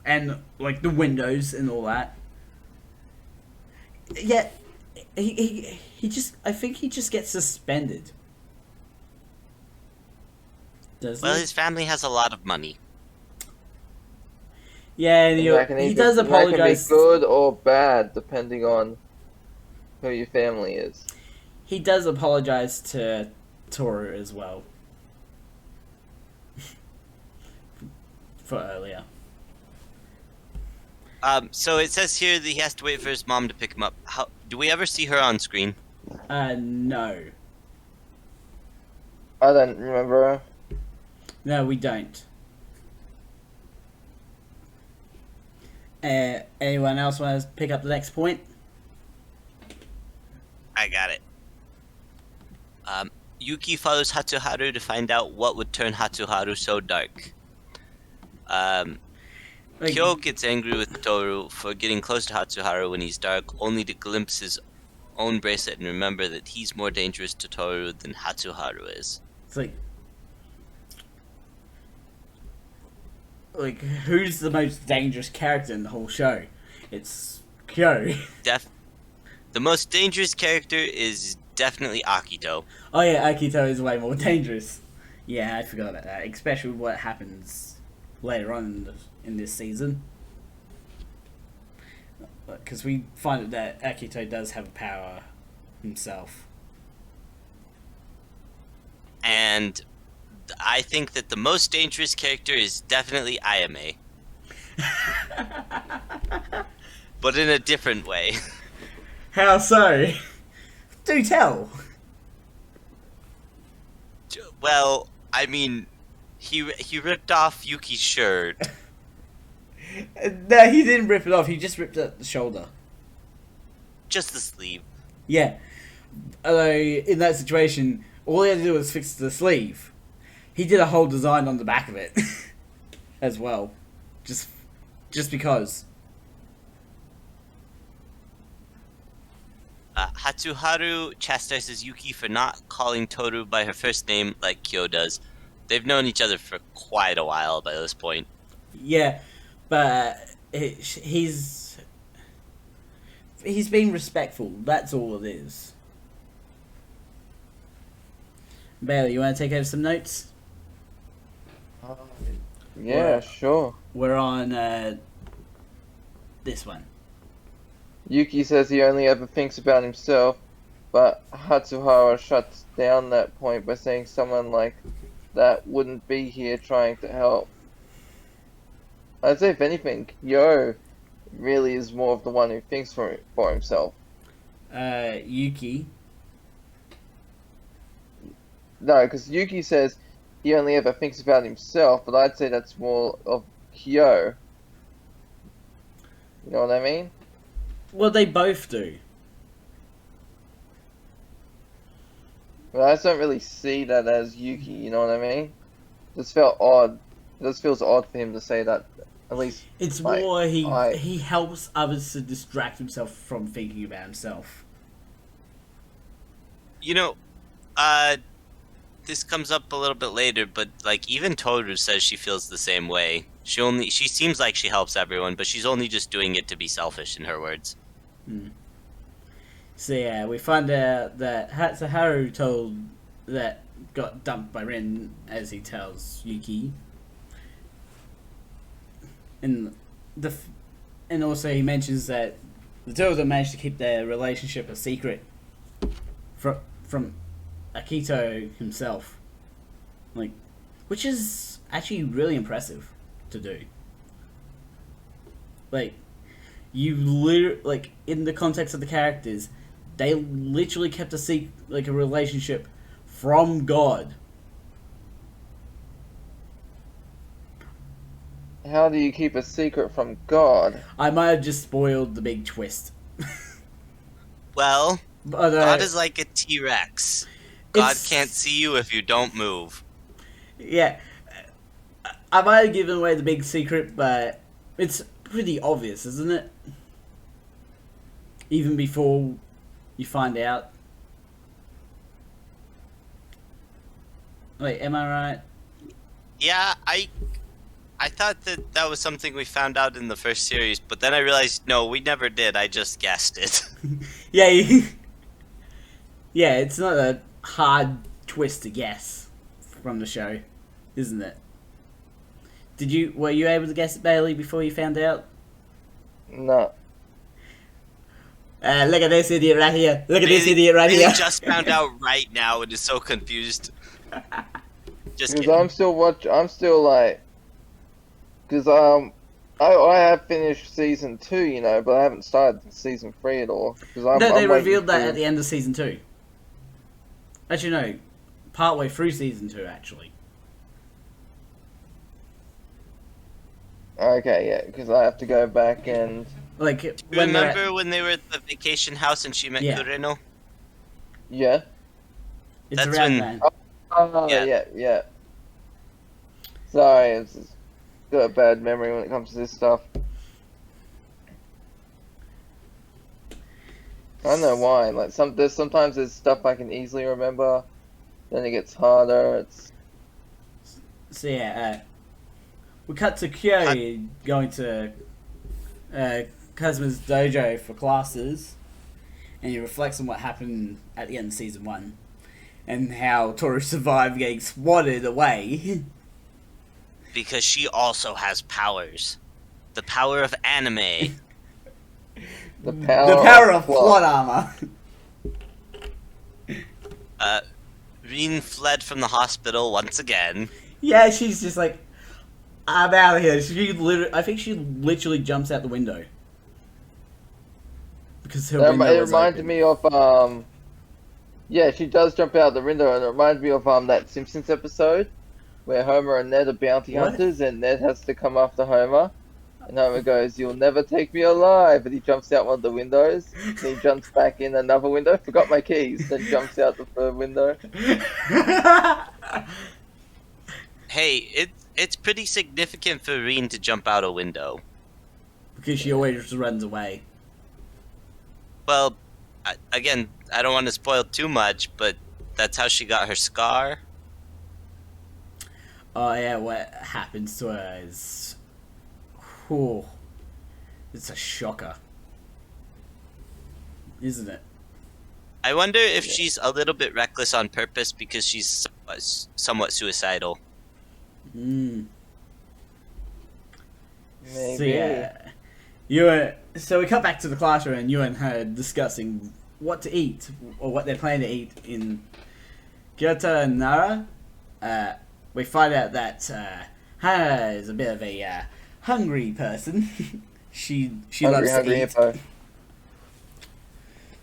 and the windows and all that. Yet he just, I think he just gets suspended. Does Well, he? his family has a lot of money. Yeah, and That can he either- does that apologize. can be good or bad, depending on who your family is. He does apologize to Toru as well for earlier. So it says here that he has to wait for his mom to pick him up. How do we ever see her on screen? No, I don't remember. no, we don't. Anyone else want to pick up the next point? I got it. Yuki follows Hatsuharu to find out what would turn Hatsuharu so dark. Kyo gets angry with Toru for getting close to Hatsuharu when he's dark, only to glimpse his own bracelet and remember that he's more dangerous to Toru than Hatsuharu is. It's like who's the most dangerous character in the whole show? It's Kyo. The most dangerous character is definitely Akito. Oh yeah, Akito is way more dangerous. Yeah, I forgot about that. Especially what happens later on in this season. Because we find that Akito does have power himself. And I think that the most dangerous character is definitely Ayame. But in a different way. How so? Do tell. Well, I mean, he ripped off Yuki's shirt. No, he didn't rip it off. He just ripped out the shoulder. Just the sleeve. Yeah. Although, in that situation, all he had to do was fix the sleeve. He did a whole design on the back of it. As well. Just because. Hatsuharu chastises Yuki for not calling Toru by her first name like Kyo does. They've known each other for quite a while by this point. Yeah, but he's being respectful. That's all it is. Bailey, you want to take over some notes? Yeah, sure. We're on this one. Yuki says he only ever thinks about himself, but Hatsuhara shuts down that point by saying someone like that wouldn't be here trying to help. I'd say if anything, Yo really is more of the one who thinks for himself. Yuki. No, because Yuki says he only ever thinks about himself, but I'd say that's more of Kyo. You know what I mean? Well, they both do. But I just don't really see that as Yuki, you know what I mean? This felt odd. This feels odd for him to say that, at least. It's more he helps others to distract himself from thinking about himself. You know, this comes up a little bit later, but like even Toru says she feels the same way. She seems like she helps everyone, but she's only just doing it to be selfish, in her words. So yeah, we find out that Hatsuharu got dumped by Rin, as he tells Yuki. And also he mentions that the two of them managed to keep their relationship a secret from Akito himself, which is actually really impressive to do. In the context of the characters, they literally kept a relationship from God. How do you keep a secret from God? I might have just spoiled the big twist. Well, but, God is like a T-Rex. God can't see you if you don't move. Yeah. I might have given away the big secret, but it's pretty obvious, isn't it? Even before you find out. Wait, am I right? Yeah, I thought that was something we found out in the first series, but then I realized, no, we never did. I just guessed it. Yeah, yeah, it's not a hard twist to guess from the show, isn't it? Were you able to guess it, Bailey, before you found out? No. Look at this idiot right here. Look at Bailey, this idiot right Bailey here. just found out right now and is so confused. Just Because kidding. I'm still like, because I have finished season 2, you know, but I haven't started season 3 at all. No, they revealed that at the end of season 2. Actually, no, partway through season 2, actually. Okay, yeah, because I have to go back and... Like, Do you remember when they were at the vacation house and she met Kureno? Yeah. It's That's around when- then. Oh, yeah. Sorry, it's just got a bad memory when it comes to this stuff. I don't know why. Like sometimes there's stuff I can easily remember, then it gets harder. So yeah, we cut to Kyo going to Kazuma's dojo for classes, and he reflects on what happened at the end of season 1, and how Toru survived getting swatted away. Because she also has powers. The power of anime. The power of plot armor. Rin fled from the hospital once again. Yeah, she's just like, I'm out of here. I think she literally jumps out the window. Because her window It was reminded open. me of yeah, she does jump out the window, and it reminds me of that Simpsons episode where Homer and Ned are bounty What? hunters, and Ned has to come after Homer. And Homer goes, "You'll never take me alive." And he jumps out one of the windows. Then he jumps back in another window. Forgot my keys. Then jumps out the third window. Hey, it's pretty significant for Reen to jump out a window. Because she always just runs away. Well, again, I don't want to spoil too much, but that's how she got her scar. Oh yeah, what happens to her is... Whew, it's a shocker. Isn't it? I wonder if she's a little bit reckless on purpose because she's somewhat suicidal. Mm. Maybe. So we cut back to the classroom and you and her are discussing what to eat, or what they're planning to eat in Kyoto and Nara. We find out that Hana is a bit of a hungry person. she loves to Hungry eat. hippo.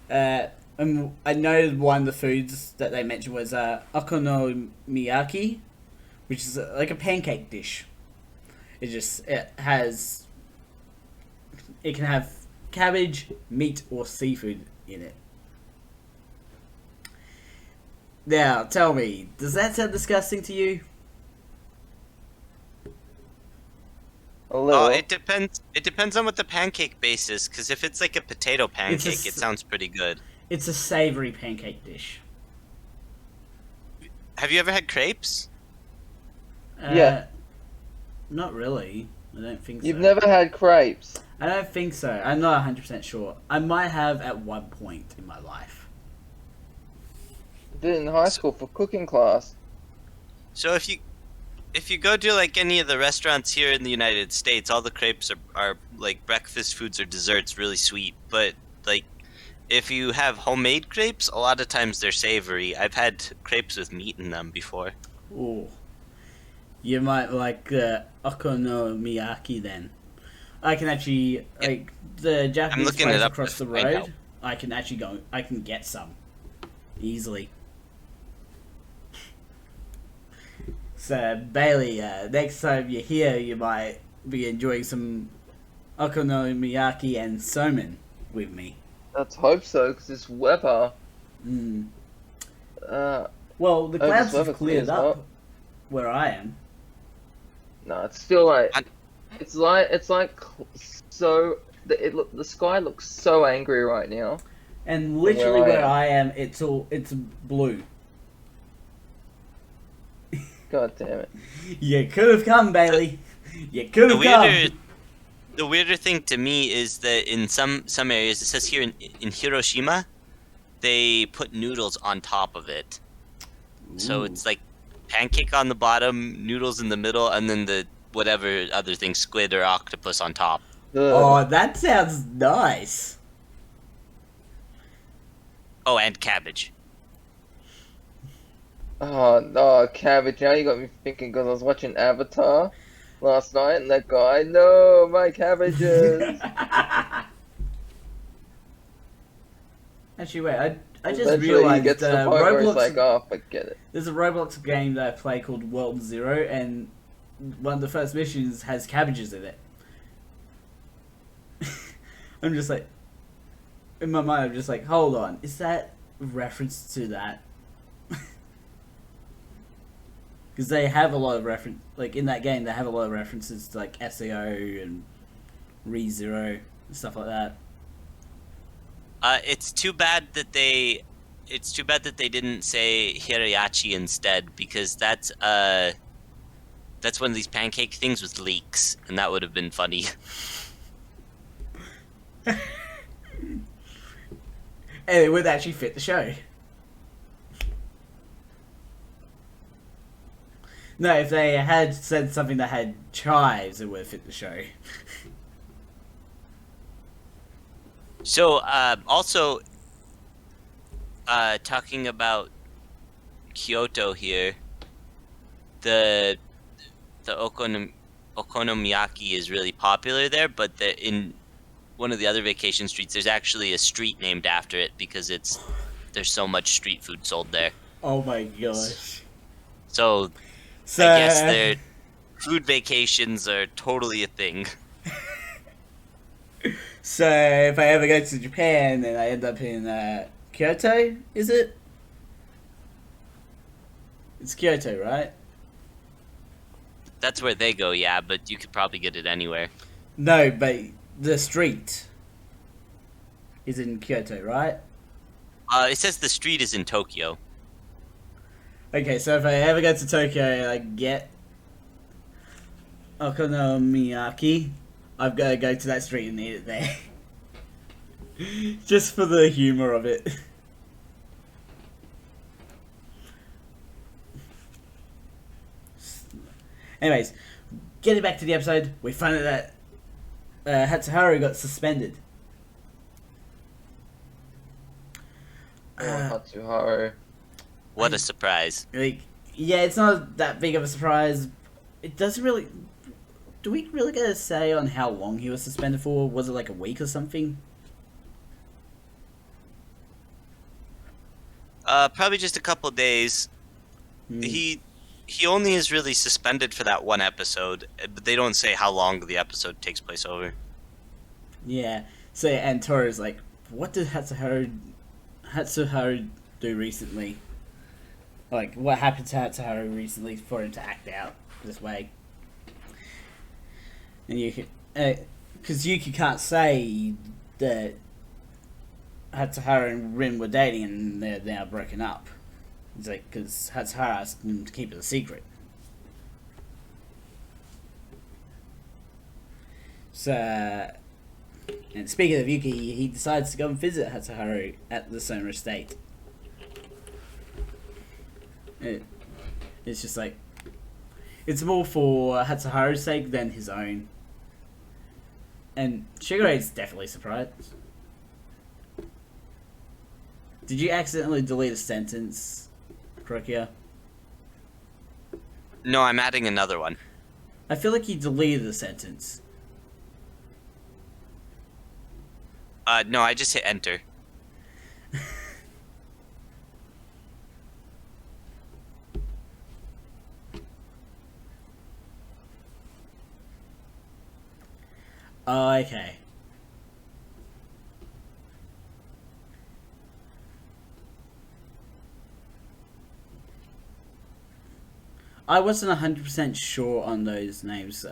And I know one of the foods that they mentioned was okonomiyaki, which is like a pancake dish. It can have cabbage, meat, or seafood in it. Now, tell me, does that sound disgusting to you? A little. Oh, it depends. It depends on what the pancake base is, because if it's like a potato pancake, it sounds pretty good. It's a savory pancake dish. Have you ever had crepes? Yeah. Not really. I don't think so. You've never had crepes. I don't think so. I'm not 100% sure. I might have at one point in my life. Did it in high school for cooking class. So if you go to like any of the restaurants here in the United States, all the crepes are like breakfast foods or desserts, really sweet. But like if you have homemade crepes, a lot of times they're savory. I've had crepes with meat in them before. Ooh. You might like okonomiyaki then. I can actually, like, the Japanese looking it place up across the right now. road, I can actually I can get some. Easily. So, Bailey, next time you're here, you might be enjoying some okonomiyaki and somen with me. Let's hope so, because this weather. Mm. Uh, Well, the this clouds have weather cleared clears up up. where I am. No, it's still like I- it's like so. The sky looks so angry right now. And literally Where I where am. I am, it's blue. God damn it! You could have come, Bailey. You could The have come. weirder thing to me is that in some areas, it says here in Hiroshima, they put noodles on top of it. So Ooh. it's like pancake on the bottom, noodles in the middle, and then the whatever other thing, squid or octopus on top. Ugh. Oh, that sounds nice. Oh, and cabbage. Oh no, cabbage! Now you got me thinking because I was watching Avatar last night, and that guy, no, my cabbages. Actually, wait, I just Eventually he realized gets to the point where he's like, oh, forget it. there's a Roblox game that I play called World Zero, and one of the first missions has cabbages in it. I'm just like, in my mind, I'm just like, hold on, is that reference to that? Because they have a lot of reference, like in that game, they have a lot of references to like SAO and ReZero and stuff like that. It's too bad that they didn't say hirayachi instead, because that's one of these pancake things with leeks, and that would have been funny. And it would actually fit the show. No, if they had said something that had chives, it would have fit the show. So, also, talking about Kyoto here, the okonomiyaki is really popular there, but in one of the other vacation streets, there's actually a street named after it because there's so much street food sold there. Oh my gosh. So, So, I guess their food vacations are totally a thing. So if I ever go to Japan and I end up in Kyoto, is it? It's Kyoto, right? That's where they go, yeah, but you could probably get it anywhere. No, but the street is in Kyoto, right? It says the street is in Tokyo. Okay, so if I ever go to Tokyo and I get okonomiyaki, I've got to go to that street and eat it there. Just for the humor of it. Anyways, getting back to the episode, we find out that Hatsuharu got suspended. Hatsuharu. What a surprise. Like, yeah, it's not that big of a surprise. It doesn't really. Do we really get a say on how long he was suspended for? Was it like a week or something? Probably just a couple days. He only is really suspended for that one episode, but they don't say how long the episode takes place over. Yeah. So, and Toru's like, what did Hatsuharu do recently? Like, what happened to Hatsuharu recently for him to act out this way? And Yuki, because Yuki can't say that Hatsuharu and Rin were dating and they're now broken up. It's like, because Hatsuharu asked him to keep it a secret. So, and speaking of Yuki, he decides to go and visit Hatsuharu at the Soma estate. It's just like, it's more for Hatsuharu's sake than his own. And Shigeru's definitely surprised. Did you accidentally delete a sentence, Krokia? No, I'm adding another one. I feel like you deleted the sentence. No, I just hit enter. Oh, okay. I wasn't 100% sure on those names.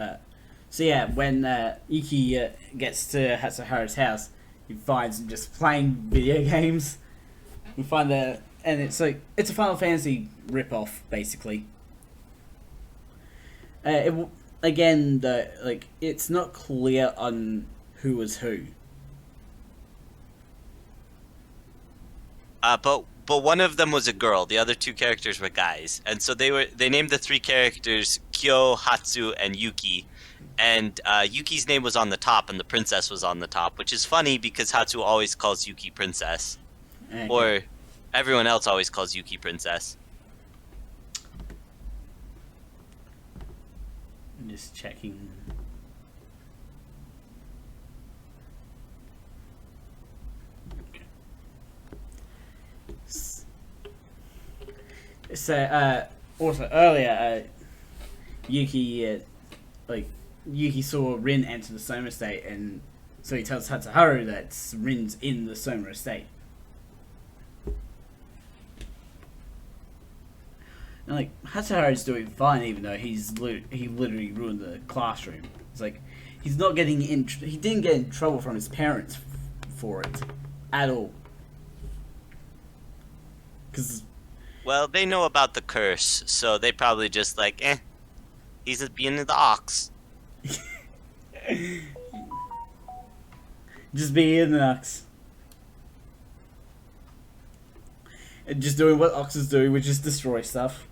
So yeah, when Yuki gets to Hatsuharu's house, he finds him just playing video games. We find that, and it's like, it's a Final Fantasy rip-off, basically. Again, like, it's not clear on who was who. But one of them was a girl. The other two characters were guys, and so they named the three characters Kyo, Hatsu, and Yuki. And Yuki's name was on the top, and the princess was on the top, which is funny because Hatsu always calls Yuki princess, Okay. or everyone else always calls Yuki princess. I'm just checking. So, also earlier, Yuki saw Rin enter the Soma estate, and so he tells Hatsuharu that Rin's in the Soma estate. And like, Hatsuharu's doing fine, even though he literally ruined the classroom. It's like, he's not getting in. He didn't get in trouble from his parents for it at all. Because, Well, they know about the curse, so they probably just like, he's being the ox. just being an ox. And just doing what oxes do, which is destroy stuff.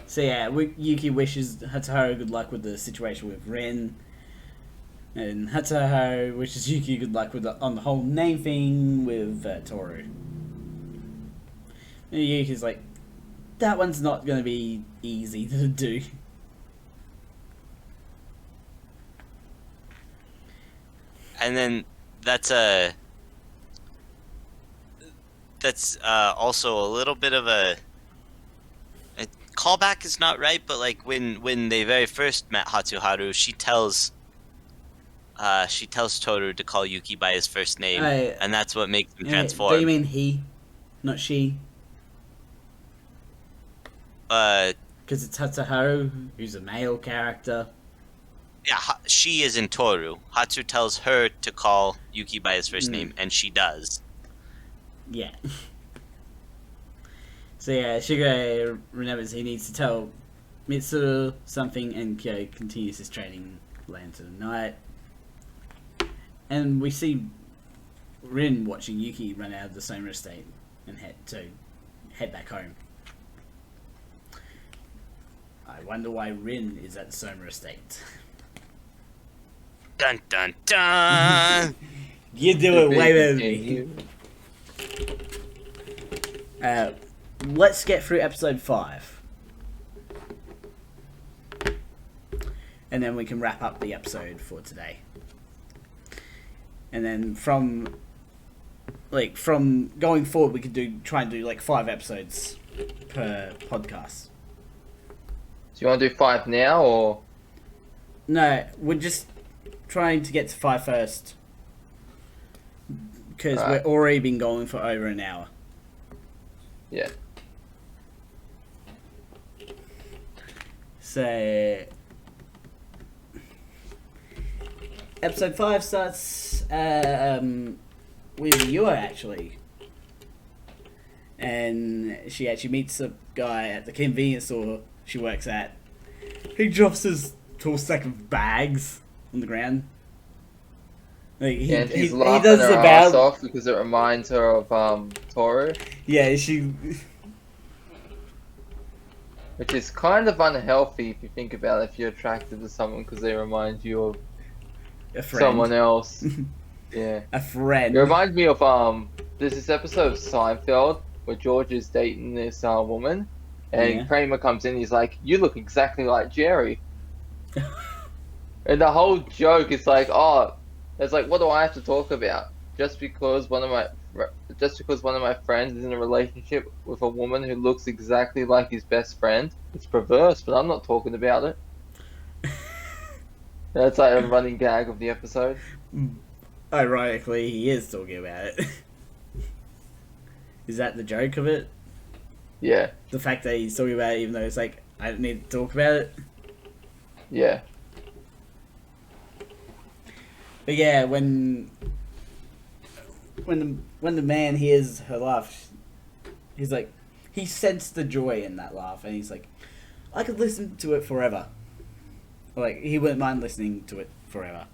So yeah, Yuki wishes Hatsuharu good luck with the situation with Rin. And Hatsuharu wishes Yuki good luck with on the whole name thing with Toru. And Yuki's like, that one's not going to be easy to do. And then that's also a little bit of a callback is not right, but like when they very first met Hatsuharu, she tells Toru to call Yuki by his first name, and that's what makes him transform. Do you mean he, not she? Because it's Hatsuharu, who's a male character. Yeah, she is in Toru. Hatsu tells her to call Yuki by his first name, and she does. Yeah. So yeah, Shigeru remembers he needs to tell Mitsuru something, and Kyo continues his training late into the night. And we see Rin watching Yuki run out of the Soma estate and head back home. I wonder why Rin is at the Soma estate. Dun dun dun! You do it way better than me. Let's get through episode 5. And then we can wrap up the episode for today. And then from going forward, we could try and do like 5 episodes per podcast. Do you want to do 5 now, or? No, we're just trying to get to 5 first. Because we've already been going for over an hour. Yeah. So, episode 5 starts with Yua, actually. And she actually meets a guy at the convenience store she works at. He drops his tall stack of bags on the ground. Like, And he's he laughing does her the ass off because it reminds her of Toru. Yeah, she... Which is kind of unhealthy if you think about it, if you're attracted to someone because they remind you of a friend. someone else. Yeah. A friend. It reminds me of, there's this episode of Seinfeld where George is dating this woman, and Kramer comes in, he's like, "You look exactly like Jerry." And the whole joke is like, oh, it's like, what do I have to talk about? Just because one of my friends is in a relationship with a woman who looks exactly like his best friend, it's perverse, but I'm not talking about it. That's like a running gag of the episode. Ironically, he is talking about it. Is that the joke of it? Yeah. The fact that he's talking about it even though it's like, I don't need to talk about it? Yeah. But yeah, when the man hears her laugh, he's like, he sensed the joy in that laugh, and he's like, I could listen to it forever. Like, he wouldn't mind listening to it forever.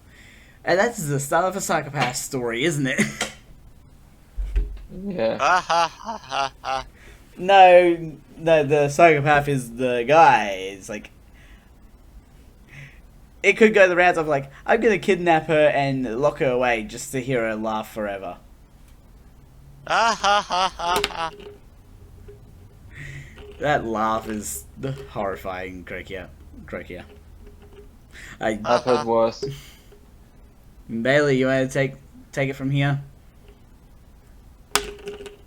And that's the start of a psychopath story, isn't it? Yeah. Ha ha ha ha ha. No, the psychopath is the guy. It's like, it could go the route of like, I'm gonna kidnap her and lock her away just to hear her laugh forever. Ha ha ha ha ha. That laugh is horrifying, Krokia. I've heard worse. Bailey, you want to take it from here?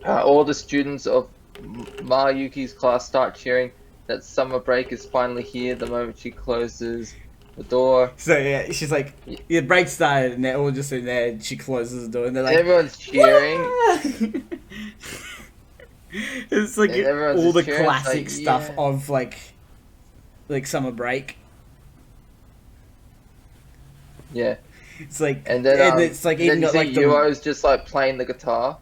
All the students of Mayuki's class start cheering that summer break is finally here the moment she closes the door. So yeah, she's like, the break started and they're all just in there and she closes the door and they're like, everyone's cheering. It's like all the cheering, classic like, stuff yeah. of like summer break. Yeah. It's like, And then it's like even got like Yuo's just like playing the guitar.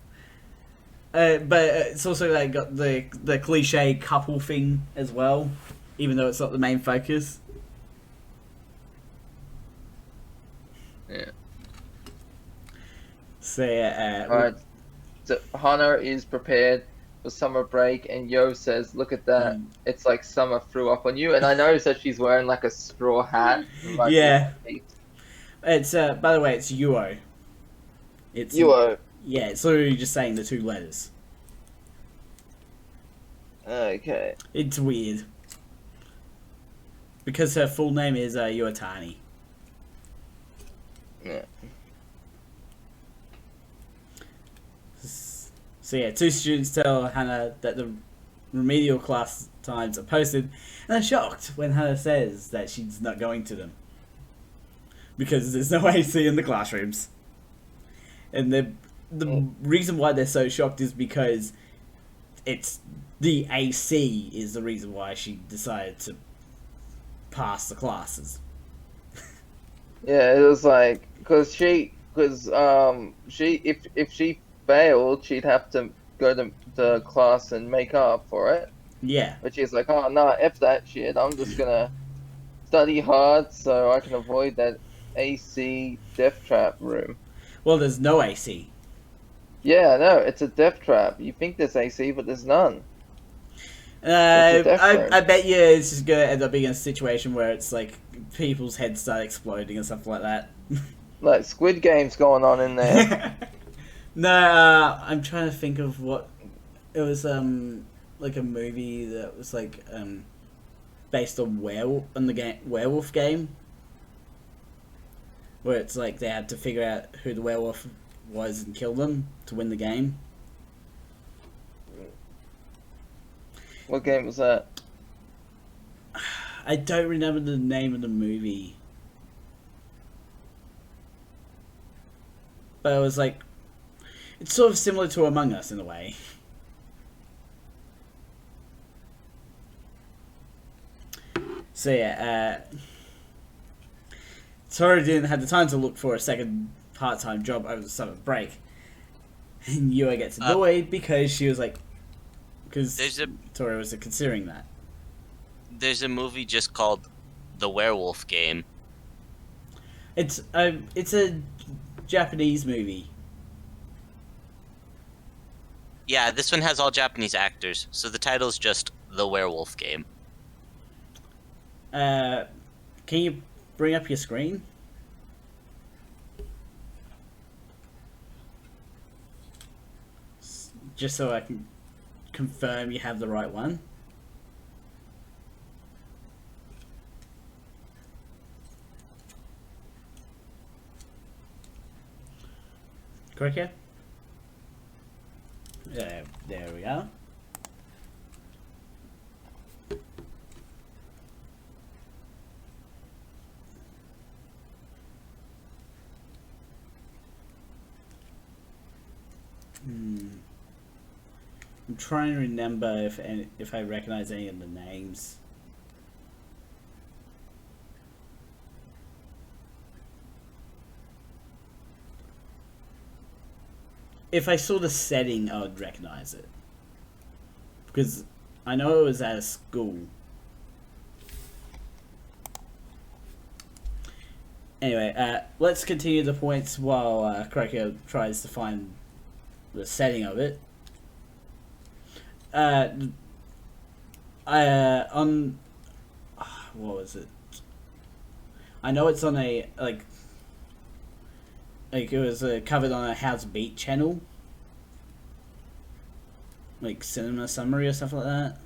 But it's also like got the cliche couple thing as well, even though it's not the main focus. Yeah. So yeah. Alright. So Hana is prepared for summer break, and Yo says, "Look at that! It's like summer threw up on you." And I noticed that she's wearing like a straw hat. Yeah. It's by the way, it's Yuo. It's Yuo. Yeah, it's literally just saying the 2 letters. Okay. It's weird. Because her full name is Yuotani. Yeah. So yeah, 2 students tell Hana that the remedial class times are posted, and I'm shocked when Hannah says that she's not going to them. Because there's no AC in the classrooms. And the reason why they're so shocked is because it's the AC is the reason why she decided to pass the classes. Yeah, it was like because if she failed, she'd have to go to the class and make up for it. Yeah. But she's like, oh no, F that shit. I'm just gonna study hard so I can avoid that AC death trap room. Well, there's no AC. Yeah, no, it's a death trap. You think there's AC, but there's none. I bet you it's just gonna end up being a situation where it's like people's heads start exploding and stuff like that. Like Squid Game's going on in there. No, I'm trying to think of what it was. Like a movie that was like based on werewolf game, where it's like they had to figure out who the werewolf was and kill them to win the game. What game was that? I don't remember the name of the movie, but it was like it's sort of similar to Among Us in a way. So yeah, Tori didn't have the time to look for a second part-time job over the summer break, and Yua gets annoyed because she was like, because Tori was considering that. There's a movie just called The Werewolf Game. It's a Japanese movie. Yeah, this one has all Japanese actors, so the title's just The Werewolf Game. Can you bring up your screen? Just so I can confirm you have the right one. Correct, yeah? There we go. I'm trying to remember if I recognize any of the names. If I saw the setting, I would recognize it. Because I know it was at a school. Anyway, let's continue the points while Krakio tries to find the setting of it. On what was it? I know it's on a like it was covered on a House Beat channel, like Cinema Summary or stuff like that,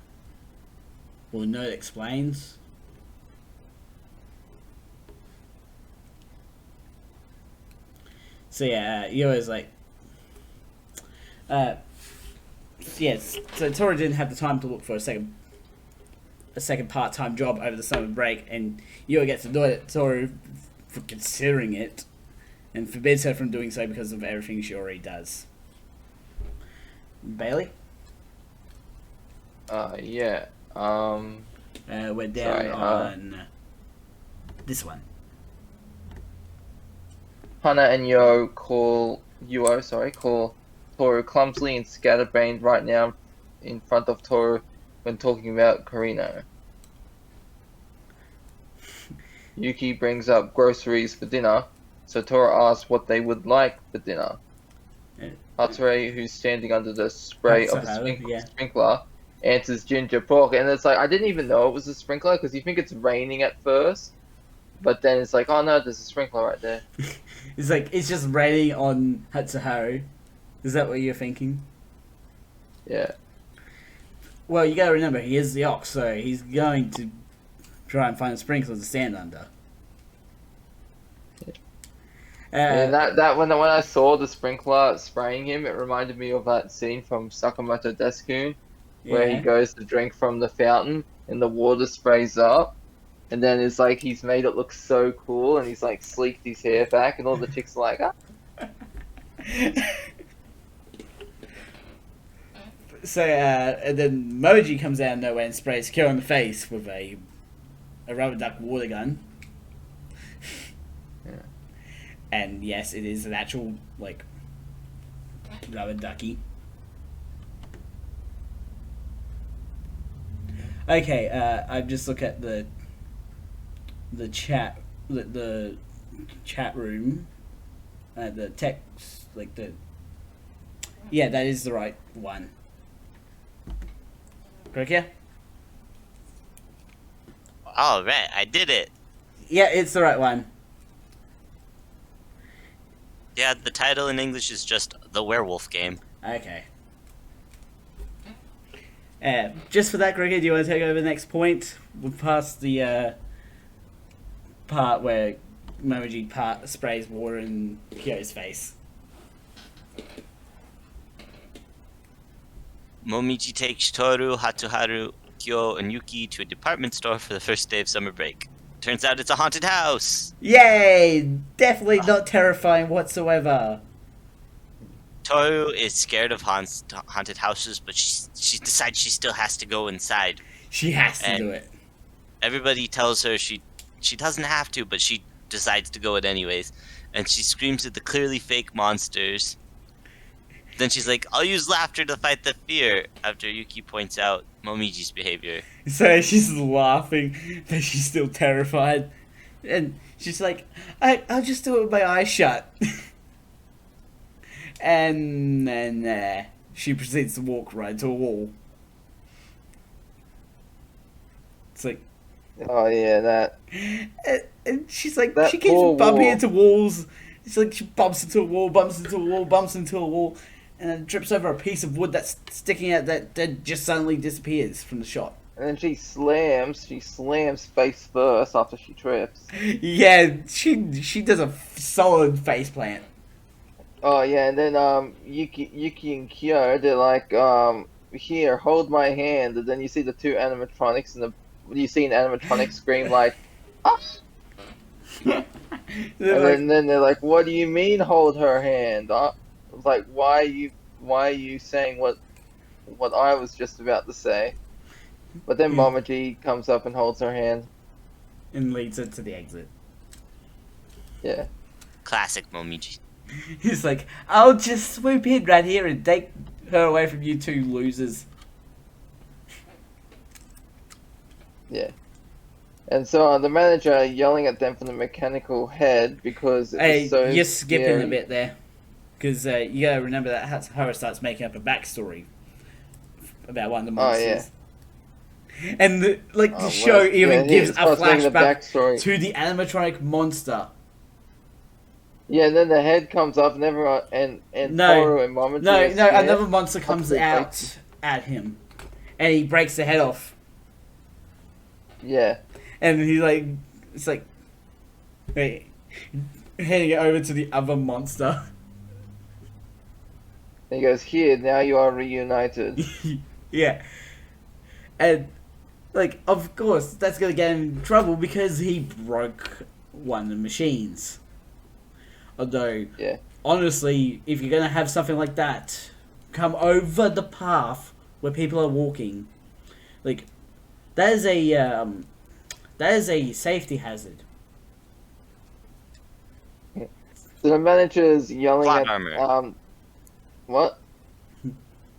or Nerd Explains. So yeah, you always like, yes. So Tori didn't have the time to look for a second part-time job over the summer break, and Yua gets annoyed at Tori for considering it, and forbids her from doing so because of everything she already does. Bailey? Yeah. We're down on this one. Hana and Yuo call Toru clumsily and scatterbrained right now in front of Toru when talking about Karino. Yuki brings up groceries for dinner, so Toru asks what they would like for dinner. Hatsuharu, who's standing under the spray of a sprinkler, answers ginger pork, and it's like, I didn't even know it was a sprinkler, because you think it's raining at first, but then it's like, oh no, there's a sprinkler right there. It's like, it's just raining on Hatsuharu. Is that what you're thinking? Yeah. Well, you gotta remember, he is the ox, so he's going to try and find a sprinkler to stand under. And that when I saw the sprinkler spraying him, it reminded me of that scene from Sakamoto Desu-kun, where he Yeah. goes to drink from the fountain and the water sprays up. And then it's like he's made it look so cool and he's like sleeked his hair back and all the chicks are like, ah. So, and then Moji comes out of nowhere and sprays Kyo in the face with a rubber duck water gun. Yeah. And yes, it is an actual, like, rubber ducky. Okay, I've just looked at the chat, the chat room, the text, like the. Yeah, that is the right one. Correct, yeah? All right, I did it. Yeah, it's the right one. Yeah, the title in English is just The Werewolf Game. Okay. Just for that, Gregor, do you want to take over the next point? We're past the part where Momoji sprays water in Kyo's face. Momiji takes Toru, Hatsuharu, Kyo, and Yuki to a department store for the first day of summer break. Turns out it's a haunted house! Yay! Definitely not terrifying whatsoever. Toru is scared of haunted houses, but she decides she still has to go inside. She has to And do it. Everybody tells her she doesn't have to, but she decides to go it anyways. And she screams at the clearly fake monsters. Then she's like, I'll use laughter to fight the fear, after Yuki points out Momiji's behavior. So she's laughing, but she's still terrified. And she's like, I'll just do it with my eyes shut. And then she proceeds to walk right into a wall. It's like, Oh yeah, that. and she's like, That she keeps poor bumping wall. into walls. It's like she bumps into a wall, bumps into a wall, bumps into a wall, and then trips over a piece of wood that's sticking out that just suddenly disappears from the shot. And then she slams face first after she trips. Yeah, she does a solid face plant. Oh yeah, and then Yuki and Kyo, they're like, here, hold my hand, and then you see the two animatronics and you see an animatronic scream like, ah! And then they're like, what do you mean hold her hand? It's like, why are you saying what I was just about to say? But then Momoji comes up and holds her hand. And leads her to the exit. Yeah. Classic Momiji. He's like, I'll just swoop in right here and take her away from you two losers. Yeah. And so the manager yelling at them from the mechanical head because Hey, it's so you're skipping scary. a bit there. Because you gotta remember that Hatsuharu starts making up a backstory about one of the monsters. Oh, yeah. And the Oh, show well, even yeah, gives he a starts making the flashback backstory. to the animatronic monster. Yeah, and then the head comes up and everyone and No. Toru and Momoji No, are scared. another monster comes Absolutely. out at him. And he breaks the head off. Yeah. And he's like, it's like, wait, handing it over to the other monster. And he goes, here, now you are reunited. Yeah. And, like, of course, that's gonna get him in trouble because he broke one of the machines. Although, Yeah. honestly, if you're gonna have something like that come over the path where people are walking, like, that is a safety hazard. So the manager's yelling Plot at armor. What?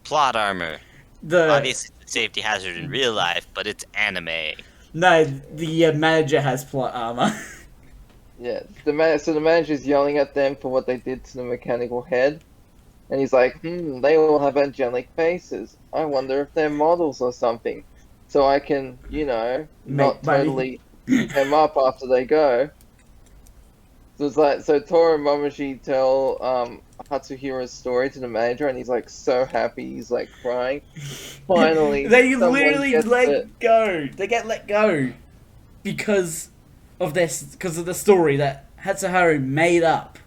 Plot armor. Obviously, it's a safety hazard in real life, but it's anime. No, the manager has plot armor. Yeah. So the manager's yelling at them for what they did to the mechanical head. And he's like, they all have angelic faces. I wonder if they're models or something. So I can, not Make money. totally beat them up after they go. So it's like, so Toru and Momoji tell Hatsuhiro's story to the manager, and he's like so happy, he's like crying. Finally, They someone literally gets let it. go. They get let go because of the story that Hatsuharu made up.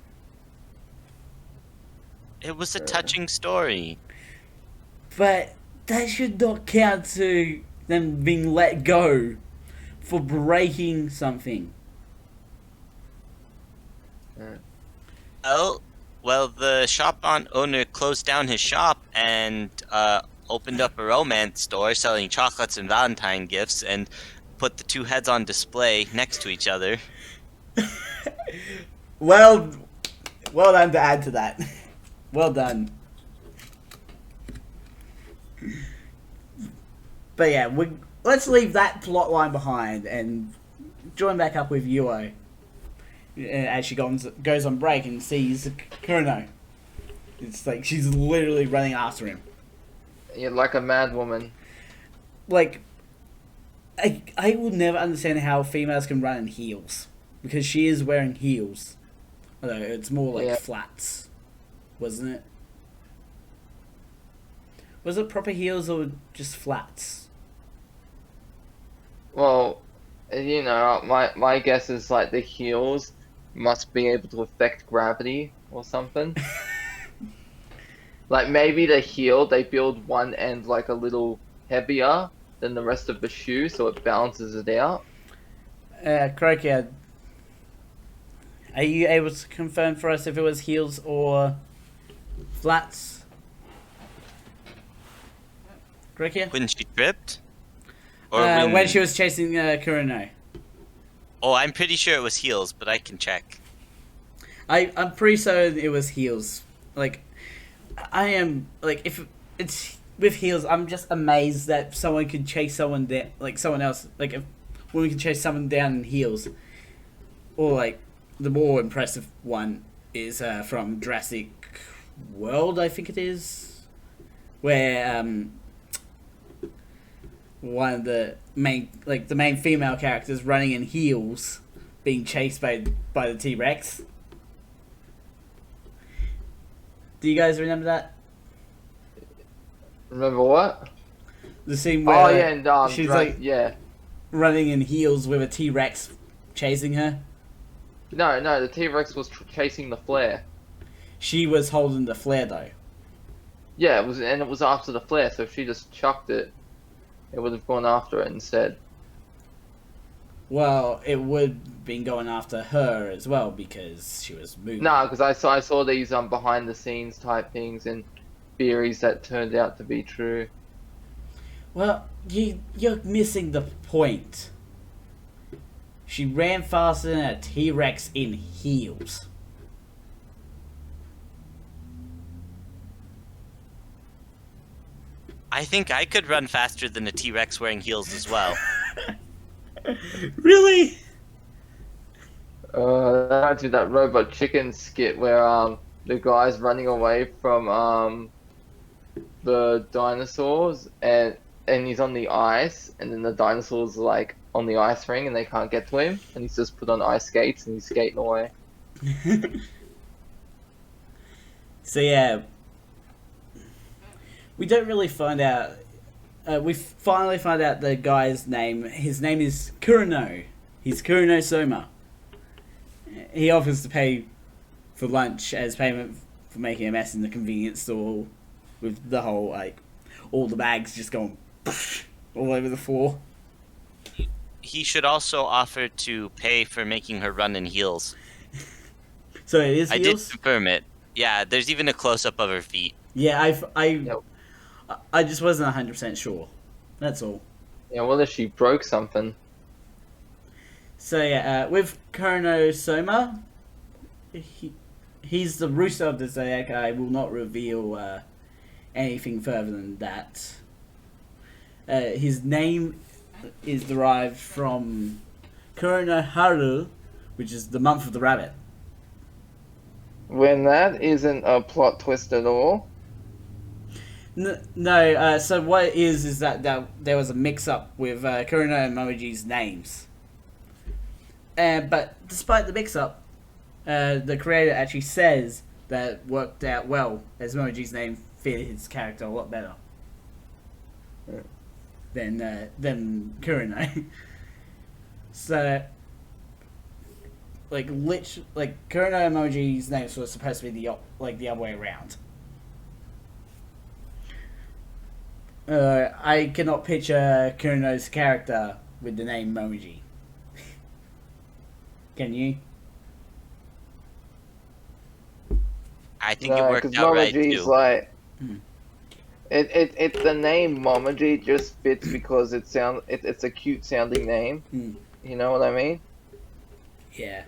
It was a touching story. But that should not count to them being let go for breaking something. Oh, well, the owner closed down his shop and opened up a romance store selling chocolates and Valentine gifts and put the two heads on display next to each other. Well done to add to that. Well done. But yeah, let's leave that plot line behind and join back up with Yuo as she goes on break and sees Kuno. It's like she's literally running after him. Yeah, like a mad woman. Like, I will never understand how females can run in heels. Because she is wearing heels. Although it's more like flats. Wasn't it? Was it proper heels or just flats? Well, you know, my guess is like the heels must be able to affect gravity or something. Like maybe the heel, they build one end like a little heavier than the rest of the shoe, so it balances it out. Krokia, are you able to confirm for us if it was heels or flats? Krokia? When she tripped? Or when she was chasing Kurono. Oh, I'm pretty sure it was heels, but I can check. I'm pretty certain it was heels. Like, I am, like, if it's with heels, I'm just amazed that someone could chase someone down, like, someone else, like, if a woman could chase someone down in heels. Or, like, the more impressive one is from Jurassic World, I think it is, where, one of the main female characters running in heels being chased by the T-Rex. Do you guys remember that? Remember what? The scene where and she's running in heels with a T-Rex chasing her. No, the T-Rex was chasing the flare. She was holding the flare though. Yeah, it was after the flare, so if she just chucked it, it would have gone after it instead. Well, it would have been going after her as well because she was moving. No, because I saw these behind the scenes type things and theories that turned out to be true. Well, you're missing the point. She ran faster than a T-Rex in heels. I think I could run faster than a T-Rex wearing heels as well. Really? I do that Robot Chicken skit where the guy's running away from the dinosaurs and he's on the ice and then the dinosaurs are like on the ice ring and they can't get to him and he's just put on ice skates and he's skating away. So yeah, we don't really find out. We finally find out the guy's name. His name is Kurono. He's Kurono Soma. He offers to pay for lunch as payment for making a mess in the convenience store with the whole, like, all the bags just going all over the floor. He should also offer to pay for making her run in heels. So it is heels? I did confirm it. Yeah, there's even a close-up of her feet. Yeah, I just wasn't 100% sure. That's all. Yeah, what if she broke something? So yeah, with Kurono Soma, he's the rooster of the Zodiac. I will not reveal anything further than that. His name is derived from Kurono Haru, which is the month of the rabbit. When that isn't a plot twist at all. No, so what it is that there was a mix-up with Kurono and Momoji's names. But despite the mix-up, the creator actually says that it worked out well, as Momoji's name fit his character a lot better than Kurono. So, Kurono and Momoji's names were supposed to be the other way around. I cannot picture Kurino's character with the name Momiji. Can you? I think it No, worked because out right Momoji's too. like Hmm. it the name Momoji just fits because it's a cute sounding name. Hmm. You know what I mean? Yeah.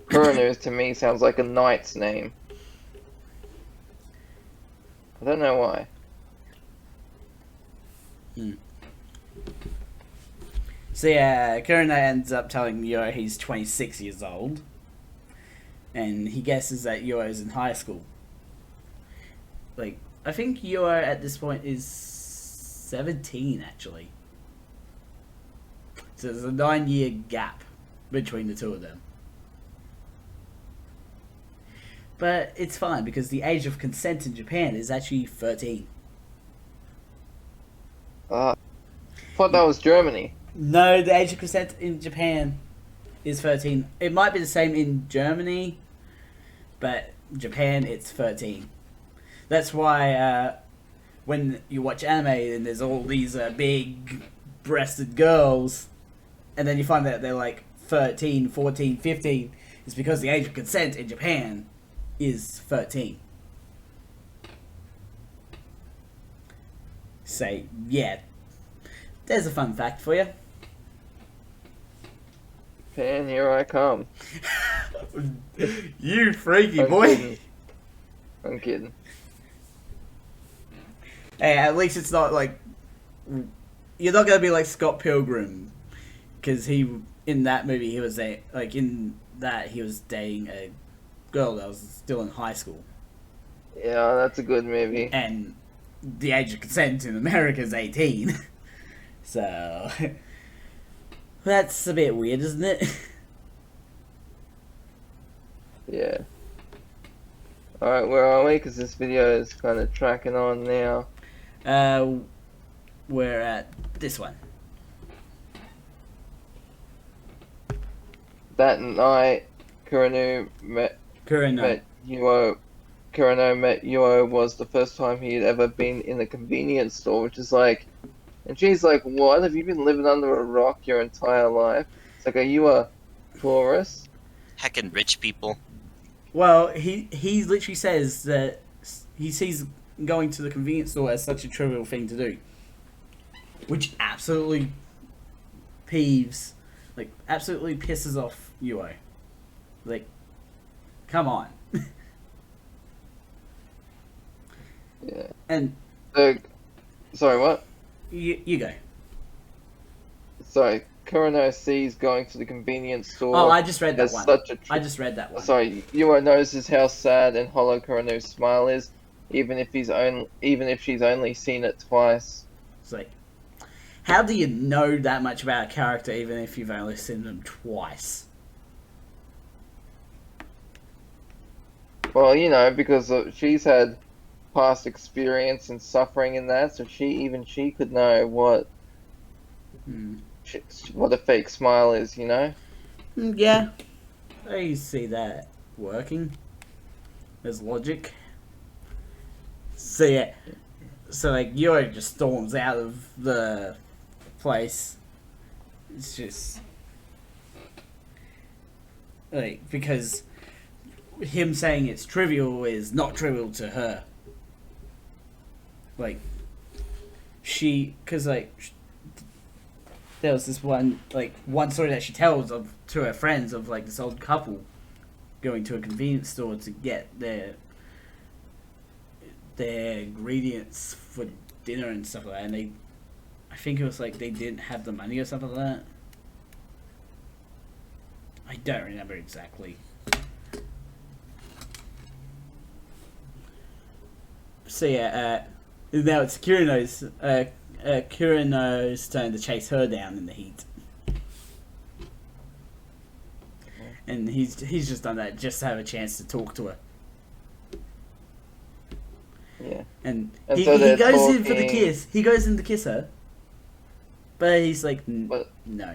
Kurinu to me sounds like a knight's name. I don't know why. So yeah, Kurino ends up telling Yo he's 26 years old, and he guesses that Yo is in high school. Like, I think Yo at this point is 17 actually. So there's a 9-year gap between the two of them. But it's fine because the age of consent in Japan is actually 13. Thought that was Germany. No, the age of consent in Japan is 13. It might be the same in Germany, but Japan it's 13. That's why when you watch anime and there's all these big breasted girls, and then you find that they're like 13, 14, 15, it's because the age of consent in Japan is 13. So, yeah. There's a fun fact for you. And here I come. You freaky I'm boy. kidding. I'm kidding. Hey, at least it's not like... You're not going to be like Scott Pilgrim. Because in that movie, he was he was dating a girl that was still in high school. Yeah, that's a good movie. And the age of consent in America is 18. So... That's a bit weird, isn't it? Yeah. Alright, where are we? Because this video is kind of tracking on now. We're at this one. That night, Kurinu met Yuo. Kurino met Yuo was the first time he had ever been in a convenience store, which is like... And she's like, what? Have you been living under a rock your entire life? It's like, are you a tourist? Heckin' rich people. Well, he literally says that he sees going to the convenience store as such a trivial thing to do. Which absolutely absolutely pisses off Yuo. Like, come on. Yeah. And... Sorry, what? You go. Sorry, Kurino sees going to the convenience store. Oh, I just read that as one. such a I just read that one. Sorry, Yuo notices how sad and hollow Kurino's smile is, even if she's only seen it twice. It's like, how do you know that much about a character even if you've only seen them twice? Well, you know, because she's had past experience and suffering in that, so she could know what a fake smile is, you know? Yeah, I see that working. There's logic. So yeah, so like Yuo just storms out of the place. It's just like, because him saying it's trivial is not trivial to her. Like, because there was this one story that she tells to her friends of like this old couple going to a convenience store to get their ingredients for dinner and stuff like that, and I think it was like they didn't have the money or something like that. I don't remember exactly. So yeah, now it's Kurino's turn to chase her down in the heat. And he's just done that just to have a chance to talk to her. Yeah. And And he so they're goes in for the talking- kiss. He goes in to kiss her. But he's like, But- no.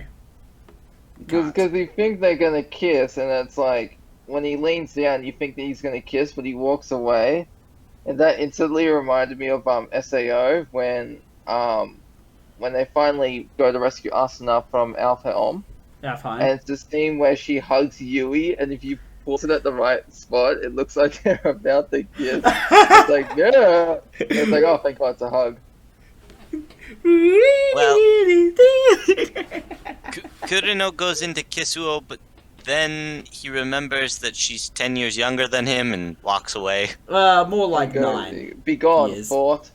You can't." Because you think they're gonna kiss, and it's like, when he leans down, you think that he's gonna kiss, but he walks away. And that instantly reminded me of SAO, when when they finally go to rescue Asuna from Alpha Helm. Yeah, fine. And it's the scene where she hugs Yui, and if you pause it at the right spot, it looks like they're about to kiss. It's like, yeah. It's like, oh, thank God, it's a hug. Well, Kurino goes into Kisuo, but then he remembers that she's 10 years younger than him and walks away. More like Go, 9. Be gone, years. Fort.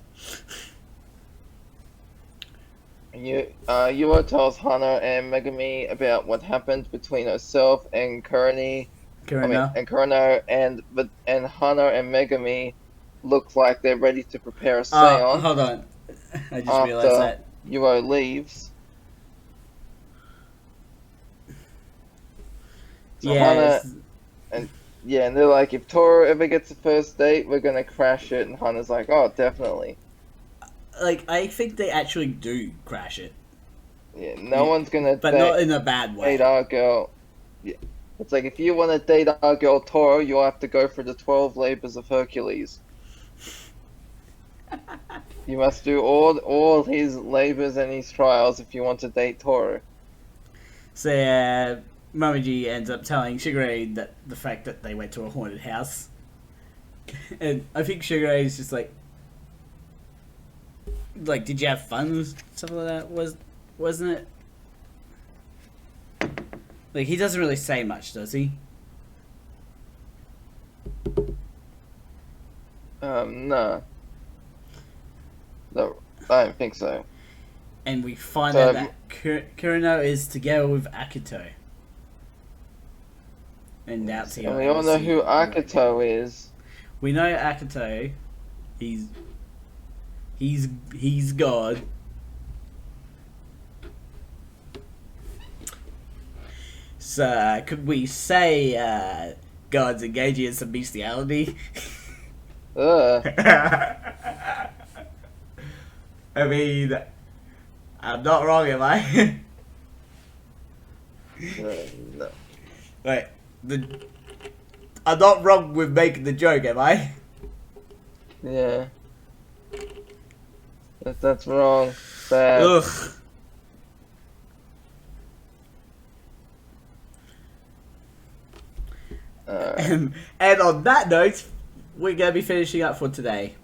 Yuo tells Hana and Megami about what happened between herself and Kurino. And Hana and Megami look like they're ready to prepare a seance. Hold on. I just after realized that. Yuo leaves. So Yeah. and they're like, if Toro ever gets a first date, we're gonna crash it. And Hana's like, oh, definitely. Like, I think they actually do crash it. Yeah, no one's gonna But not in a bad way. date our girl. Yeah. It's like, if you want to date our girl Toro, you'll have to go through the 12 labors of Hercules. You must do all his labors and his trials if you want to date Toro. So, Momiji ends up telling Shigure that the fact that they went to a haunted house. And I think Shigure is just like, did you have fun and stuff like that? Wasn't it? Like, he doesn't really say much, does he? No. No, I don't think so. And we find out that Kurino is together with Akito. And that's And we all know who Akito is. We know Akito. He's God. So, could we say God's engaging in some bestiality? Ugh. I mean, I'm not wrong, am I? No. Wait, I'm not wrong with making the joke, am I? Yeah. That's wrong. Bad. Ugh. And on that note, we're going to be finishing up for today.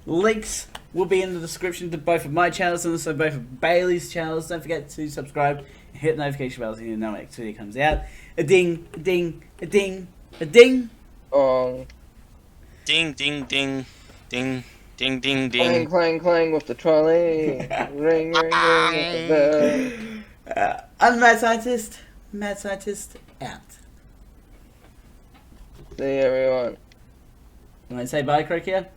Links will be in the description to both of my channels and also both of Bailey's channels. Don't forget to subscribe and hit the notification bell so you know when next video comes out. A ding, a ding, a ding, a ding. Ding, ding, ding, ding, ding, ding, ding. Clang, clang, clang with the trolley. Ring, ring, ring with the bell. I'm Mad Scientist. Mad Scientist out. See everyone. You want to say bye, Croakia?